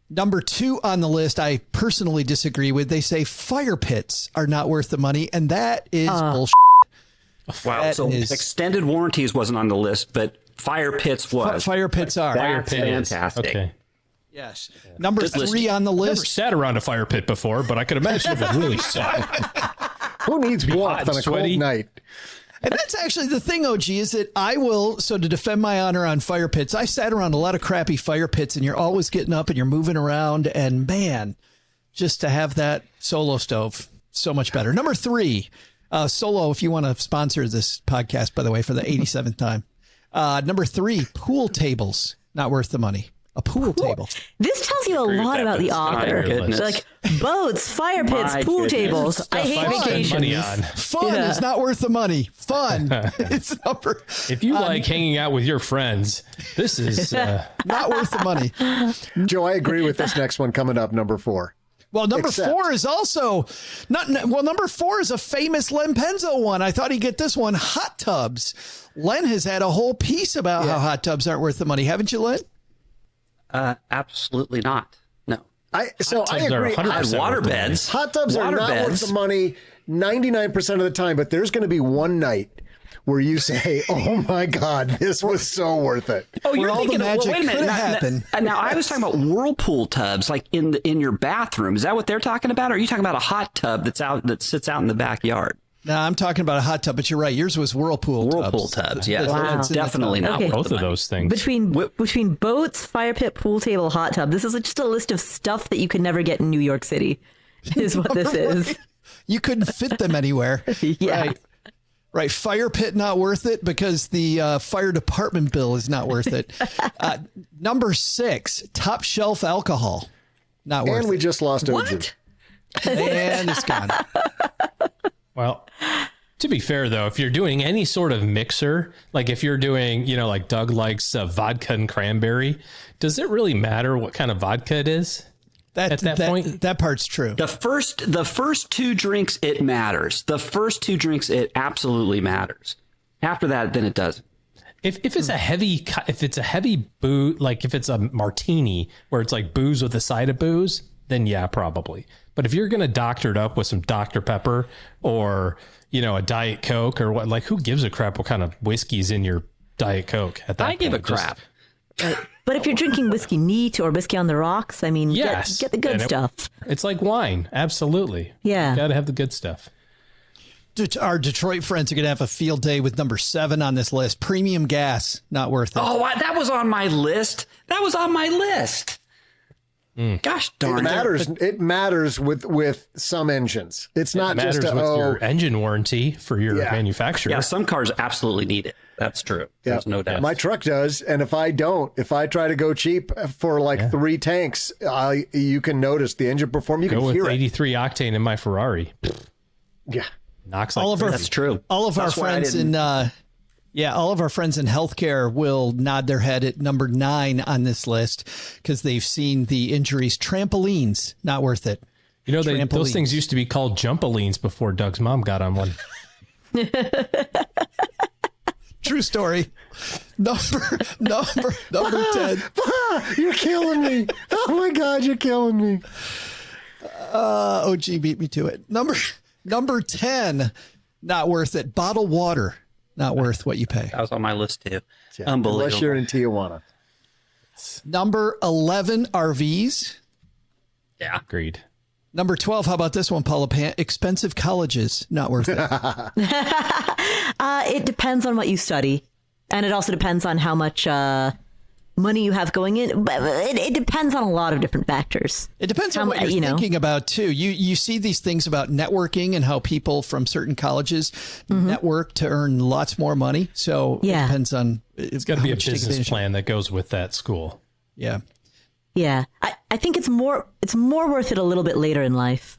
Number two on the list, I personally disagree with. They say fire pits are not worth the money, and that is bullshit. Wow. That So is- extended warranties wasn't on the list, but fire pits was. Fire pits are. That's fantastic. Okay. Yes. Number Just three list- on the Never list. sat around a fire pit before, but I could imagine it would really suck. Who needs warmth hot on a and cold sweaty. night? And that's actually the thing, OG, is that I will, so to defend my honor on fire pits, I sat around a lot of crappy fire pits and you're always getting up and you're moving around and man, just to have that solo stove, so much better. Number three, Solo, if you want to sponsor this podcast, by the way, for the 87th time. Number three, pool tables, not worth the money. A pool table. This tells you a Agree with lot that, about but the it's not author. on your list. Like boats, fire pits, My pool goodness. tables. I hate I've spent money vacations. on. Fun Yeah. is not worth the money. Fun. It's number, If you like hanging out with your friends, this is not worth the money. Joe, I agree with this next one coming up, number 4. Well, number Except- four is also number four is a famous Len Penzo one. I thought he'd get this one. Hot tubs. Len has had a whole piece about how hot tubs aren't worth the money. Haven't you, Len? Absolutely not. No. I tubs are agree. 100% Water worth the money. beds. Hot tubs are Water not worth beds. the money 99% of the time, but there's going to be one night where you say, oh my God, this was so worth it. Oh, you're all the thinking of, magic wait a minute. could Now, happen. now, I was talking about whirlpool tubs, like in your bathroom. Is that what they're talking about? Or are you talking about a hot tub that sits out in the backyard? No, I'm talking about a hot tub, but you're right. Yours was Whirlpool tubs, yeah. That's- Wow. that's in the Definitely tub. not Okay. worth both the of money. those things. Between boats, fire pit, pool table, hot tub. This is just a list of stuff that you could never get in New York City. Is what this is. You couldn't fit them anywhere. Yeah. Right. Right. Fire pit, not worth it because the fire department bill is not worth it. Number 6, top shelf alcohol. Not worth And we it. just lost OG. What? And it's gone. Well, to be fair, though, if you're doing any sort of mixer, like if you're doing, like Doug likes vodka and cranberry, does it really matter what kind of vodka it is? At that point? That part's true. The first two drinks, it matters. The first two drinks, it absolutely matters. After that, then it doesn't. If it's a heavy booze, like if it's a martini where it's like booze with a side of booze, then yeah, probably. But if you're going to doctor it up with some Dr. Pepper or, a Diet Coke or what, like who gives a crap what kind of whiskey's in your Diet Coke at that I give a point? Just- crap. But if you're drinking whiskey neat or whiskey on the rocks, I mean, Yes. get the good And stuff. It's like wine. Absolutely. Yeah. Got to have the good stuff. Our Detroit friends are going to have a field day with number 7 on this list. Premium gas, not worth it. Oh, that was on my list. Gosh darn It matters. It matters with some engines. It's not Matters just with your engine warranty for your Yeah. manufacturer. Yeah, some cars absolutely need it. That's true. There's no doubt. My truck does, and if I try to go cheap for like 3 tanks, you can notice the engine perform. You Go can with hear it. 83 octane in my Ferrari. Yeah. Knocks like All of our That's true. All of That's our why I friends didn't- all of our friends in healthcare will nod their head at number 9 on this list because they've seen the injuries. Trampolines, not worth it. those Trampolines. things used to be called jumpolines before Doug's mom got on one. True story. Number 10. You're killing me. Oh my God, you're killing me. OG beat me to it. Number 10, not worth it. Bottled water, not worth what you pay. That was on my list too. Unless Unbelievable. you're in Tijuana. Number 11, RVs. Yeah. Agreed. Number 12, how about this one, Paula Pant? Expensive colleges, not worth it. It depends on what you study. And it also depends on how much money you have going in. But it depends on a lot of different factors. It depends on what you're thinking about, too. You see these things about networking and how people from certain colleges network to earn lots more money. So it depends on... It's got to be a business plan that goes with that school. Yeah. Yeah. I think it's more worth it a little bit later in life.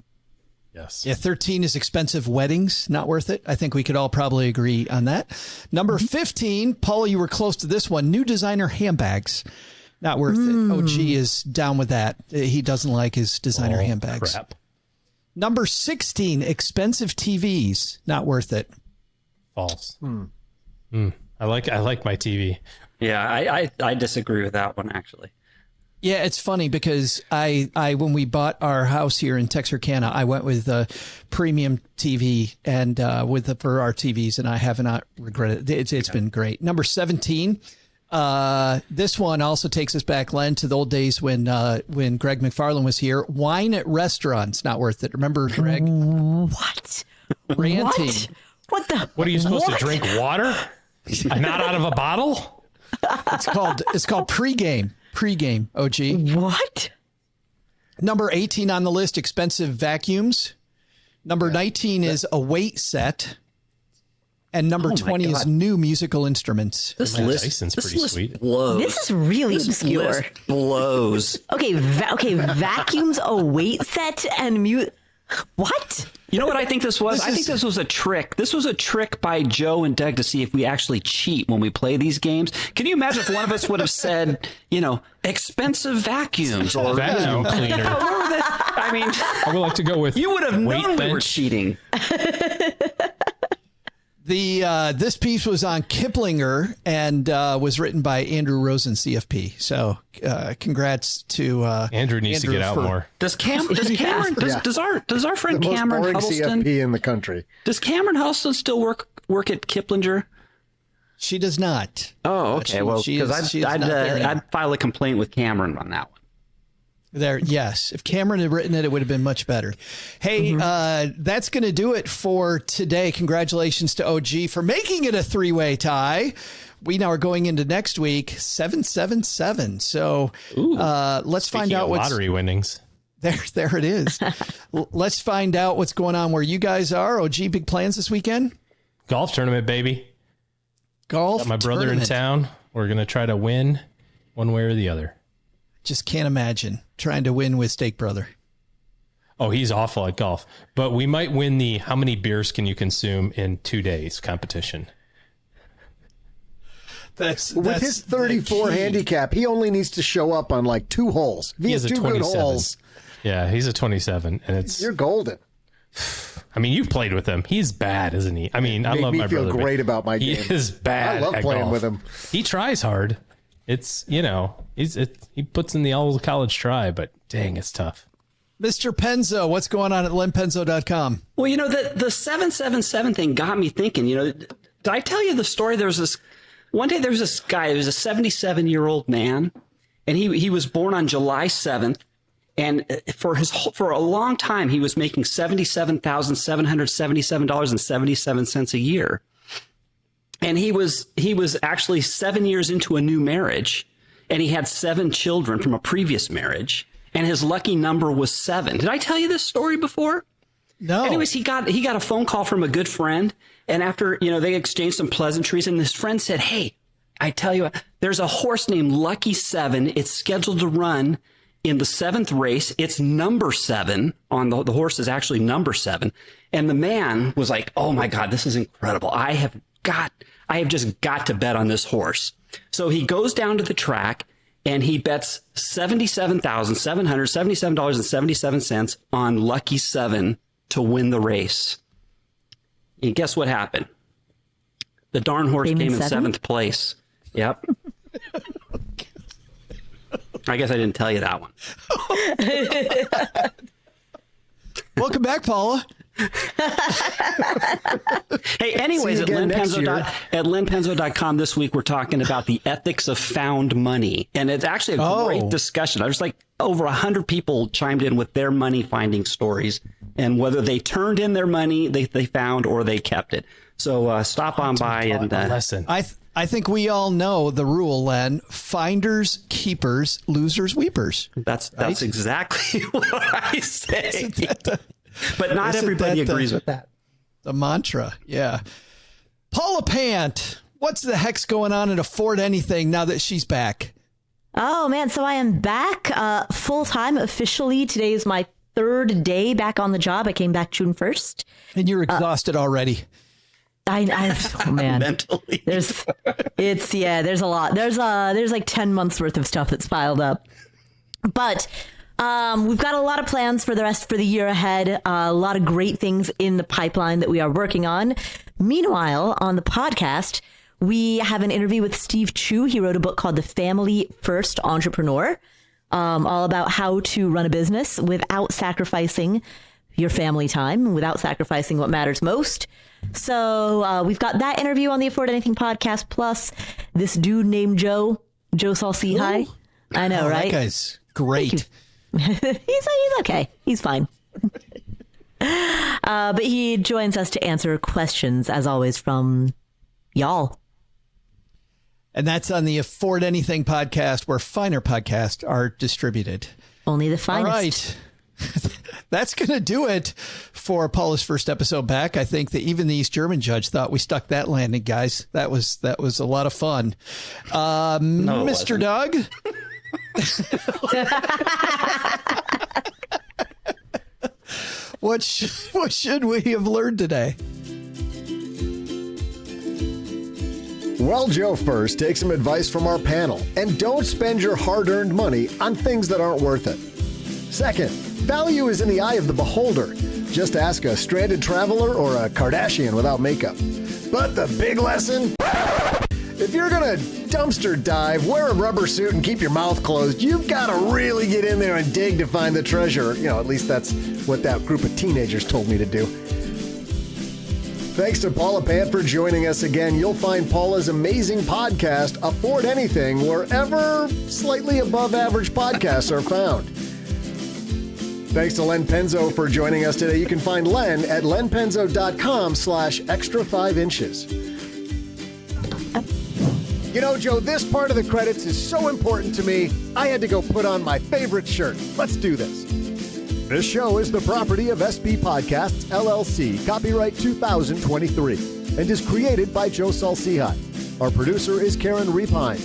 Yes. Yeah, 13 is expensive weddings. Not worth it. I think we could all probably agree on that. Number 15, Paula, you were close to this one. New designer handbags. Not worth it. OG is down with that. He doesn't like his designer handbags. Crap. Number 16, expensive TVs. Not worth it. False. I like my TV. Yeah, I disagree with that one, actually. Yeah, it's funny because I when we bought our house here in Texarkana, I went with a premium TV and for our TVs, and I have not regretted it. It's been great. Number 17, this one also takes us back, Len, to the old days when Greg McFarland was here. Wine at restaurants, not worth it. Remember Greg? What? Ranting. What the? What are you supposed to drink? Water? Not out of a bottle? It's called pregame. Pregame, OG. What? Number 18 on the list, expensive vacuums. Number 19 is a weight set. And number 20 is new musical instruments. This Tyson's pretty sweet. Blows. This is really obscure. List blows. Okay, vacuums, a weight set, and mute. What? You know what I think this was? I think this was a trick. This was a trick by Joe and Doug to see if we actually cheat when we play these games. Can you imagine if one of us would have said, expensive vacuums or Vacuum cleaner. I mean, I would like to go with you would have weight known we were bench. cheating. This piece was on Kiplinger and was written by Andrew Rosen, CFP. So congrats to Andrew needs to get out more. Does our friend The most Cameron boring Huddleston CFP in the country. Does Cameron Huddleston still work at Kiplinger? She does not. Oh, okay. Well, because I'd file a complaint with Cameron on that one. There, yes. If Cameron had written it, it would have been much better. Hey, that's going to do it for today. Congratulations to OG for making it a three-way tie. We now are going into next week, 777. So let's find out what's lottery winnings. There it is. Let's find out what's going on where you guys are. OG, big plans this weekend? Golf tournament, baby. Golf Got my brother tournament. in town. We're going to try to win one way or the other. Just can't imagine trying to win with Steak Brother. Oh, he's awful at golf. But we might win the how many beers can you consume in 2 days competition. With his 34 handicap, he only needs to show up on like 2 holes. If he has 2 good holes. Yeah, he's a 27, and you're golden. I mean, you've played with him. He's bad, isn't he? I mean, I love my brother. He feel great about my game. He is bad. I love at playing golf. with him. He tries hard. It's, he puts in the old college try, but dang, it's tough. Mr. Penzo, what's going on at lenpenzo.com? Well, the 777 thing got me thinking, did I tell you the story? One day there was this guy, he was a 77-year-old man, and he was born on July 7th. And for a long time, he was making $77,777.77 a year. And he was actually 7 years into a new marriage, and he had 7 children from a previous marriage, and his lucky number was 7. Did I tell you this story before? No. Anyways, he got a phone call from a good friend, and after they exchanged some pleasantries, and this friend said, "Hey, I tell you what, there's a horse named Lucky 7. It's scheduled to run in the 7th race. It's number 7 on the horse is actually number 7." And the man was like, "Oh my God, this is incredible. I have just got to bet on this horse." So he goes down to the track and he bets $77,777.77 on Lucky 7 to win the race. And guess what happened? The darn horse came in 7th place. Yep. I guess I didn't tell you that one. Welcome back, Paula. Hey, anyways, at lenpenzo.com this week, we're talking about the ethics of found money. And it's actually a great discussion. There's like over 100 people chimed in with their money finding stories and whether they turned in their money they found or they kept it. So stop on by and lesson. I think we all know the rule, Len. Finders, keepers, losers, weepers. That's exactly what I say. But not isn't everybody that agrees with that. The mantra, yeah. Paula Pant, what's the heck's going on at Afford Anything now that she's back? Oh, man. So I am back full time officially. Today is my third day back on the job. I came back June 1st. And you're exhausted already. Oh man, Mentally. there's a lot. There's like 10 months worth of stuff that's piled up. But we've got a lot of plans for the year ahead. A lot of great things in the pipeline that we are working on. Meanwhile, on the podcast, we have an interview with Steve Chu. He wrote a book called The Family First Entrepreneur, all about how to run a business without sacrificing your family time, without sacrificing what matters most. So we've got that interview on the Afford Anything podcast, plus this dude named Joe Saul-Sehy. I know, right? That guy's great. He's okay. He's fine. But he joins us to answer questions, as always, from y'all. And that's on the Afford Anything podcast, where finer podcasts are distributed. Only the finest. All right. That's going to do it for Paula's first episode back. I think that even the East German judge thought we stuck that landing, guys. That was a lot of fun. No, Mr. Doug? What should we have learned today? Well, Joe, first, take some advice from our panel and don't spend your hard-earned money on things that aren't worth it. Second, value is in the eye of the beholder. Just ask a stranded traveler or a Kardashian without makeup. But the big lesson? If you're going to dumpster dive, wear a rubber suit and keep your mouth closed. You've got to really get in there and dig to find the treasure. At least that's what that group of teenagers told me to do. Thanks to Paula Pant for joining us again. You'll find Paula's amazing podcast, Afford Anything, wherever slightly above average podcasts are found. Thanks to Len Penzo for joining us today. You can find Len at lenpenzo.com/extra 5 inches. Joe, this part of the credits is so important to me, I had to go put on my favorite shirt. Let's do this. This show is the property of SB Podcasts, LLC, copyright 2023, and is created by Joe Saul-Sehy. Our producer is Karen Repine.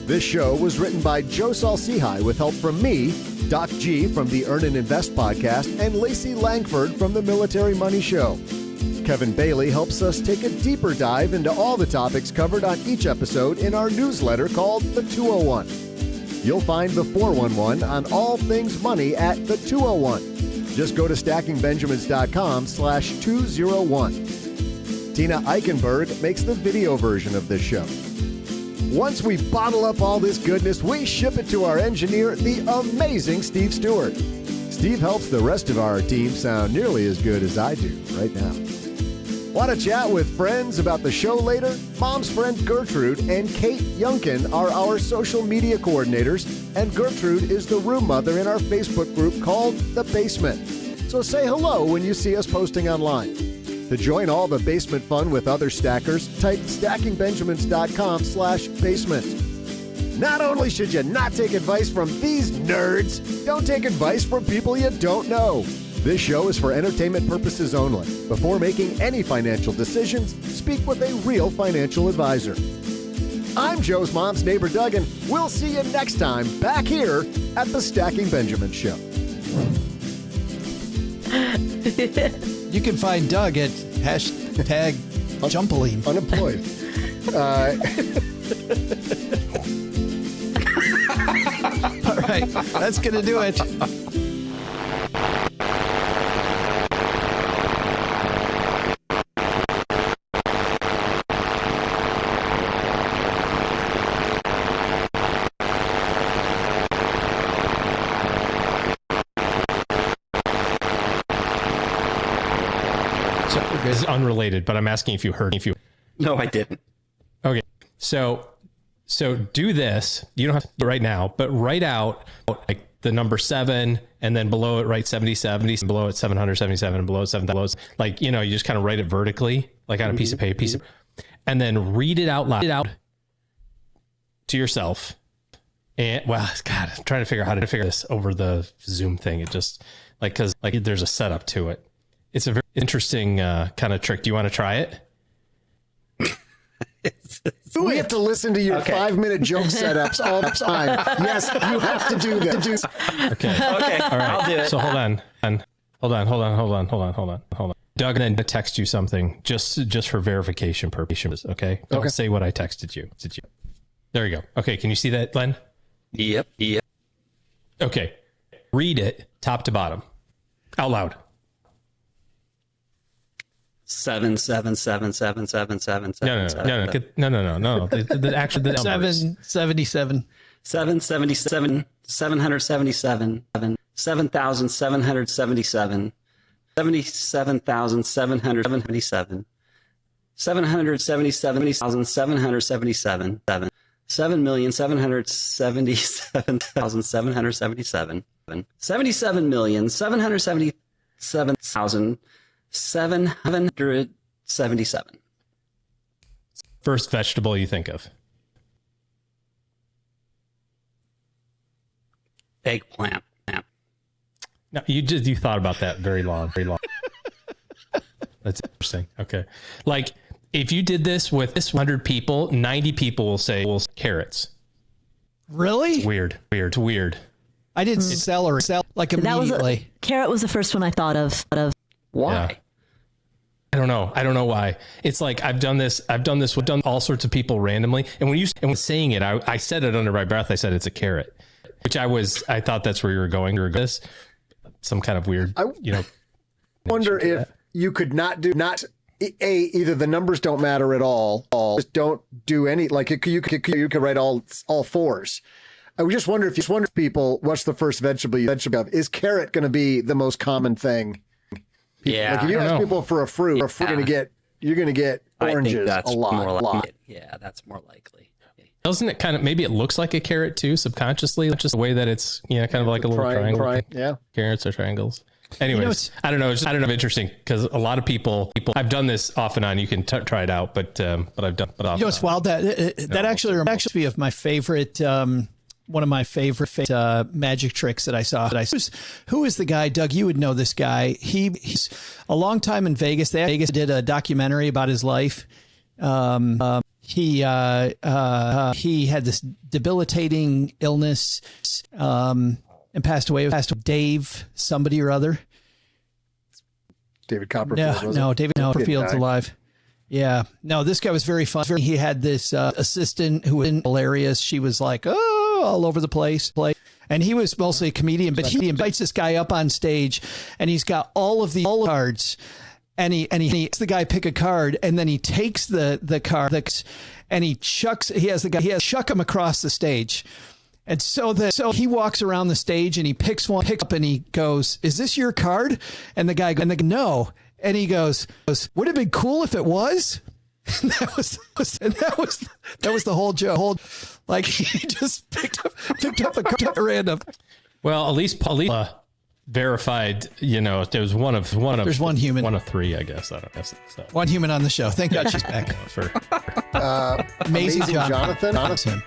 This show was written by Joe Saul-Sehy with help from me, Doc G from the Earn and Invest podcast, and Lacey Langford from the Military Money Show. Kevin Bailey helps us take a deeper dive into all the topics covered on each episode in our newsletter called The 201. You'll find the 411 on all things money at the 201. Just go to stackingbenjamins.com/201. Tina Eichenberg makes the video version of this show. Once we bottle up all this goodness, we ship it to our engineer, the amazing Steve Stewart. Steve helps the rest of our team sound nearly as good as I do right now. Want to chat with friends about the show later? Mom's friend Gertrude and Kate Yunkin are our social media coordinators, and Gertrude is the room mother in our Facebook group called The Basement. So say hello when you see us posting online. To join all the basement fun with other stackers, type stackingbenjamins.com/basement. Not only should you not take advice from these nerds, don't take advice from people you don't know. This show is for entertainment purposes only. Before making any financial decisions, speak with a real financial advisor. I'm Joe's mom's neighbor, Doug, and we'll see you next time back here at the Stacking Benjamin Show. You can find Doug at #Jumpoline. Unemployed. All right, that's going to do it. This is unrelated, but I'm asking if you heard. No, I didn't. Okay, so do this. You don't have to do it right now, but write out like the number 7, and then below it write 70, below it 777, and below it 7,000. Like you just kind of write it vertically, like on a piece of paper, and then read it out loud. to yourself. And well, God, I'm trying to figure out how to figure this over the Zoom thing. It just because there's a setup to it. It's a very interesting kind of trick. Do you want to try it? We have to listen to your 5-minute joke setups all the time. Yes, you have to do that. Okay. Okay. All right. I'll do it. So hold on. Doug, then text you something just for verification purposes. Okay. Don't say what I texted you. There you go. Okay. Can you see that, Len? Yep. Okay. Read it top to bottom out loud. 7777777. No. The actual the numbers. 777. 777, 777, 7,777, 77,777, 777,777, 7,777,777, 77,777,777. First vegetable you think of. Eggplant. No, you thought about that very long. That's interesting. Okay. Like if you did this with 100 people, 90 people will say carrots. Really? Weird. I did celery like immediately. Carrot was the first one I thought of. Why? Yeah. I don't know why. It's like I've done all sorts of people randomly. And when saying it, I said it under my breath. I said it's a carrot, which I thought that's where you were going. This some kind of weird, Wonder if you could either the numbers don't matter at all. Just don't do any, you could write all fours. I would just wonder if people, what's the first vegetable you have? Is carrot going to be the most common thing? Yeah. If you ask people for a fruit, you're going to get oranges a lot. Yeah, that's more likely. Doesn't it kind of, maybe it looks like a carrot too, subconsciously, just the way that it's, kind of like a little triangle. Yeah. Carrots are triangles. Anyways, I don't know. It's just, interesting because a lot of people, I've done this off and on. You can try it out, but I've done it off. It's wild that actually reminds me of my favorite, one of my favorite magic tricks that I saw. Who is the guy, Doug? You would know this guy. He's a long time in Vegas. Vegas did a documentary about his life. He had this debilitating illness and passed away. Dave somebody or other. David Copperfield. David Copperfield's alive. Yeah. No, this guy was very fun. He had this assistant who was hilarious. She was like, all over the place. And he was mostly a comedian, but he invites this guy up on stage and he's got all of the cards. And he makes the guy pick a card, and then he takes the card and he chucks him across the stage. And so he walks around the stage and he picks up and he goes, "Is this your card?" And the guy goes, "No." And he goes, "Would it have been cool if it was?" And that was the whole joke. Like he just picked up a card at random. Well, at least Paula verified, there's one of there's one human, one of three, I guess. I don't guess so. One human on the show. Thank God she's back. For Amazing Jonathan. That's him.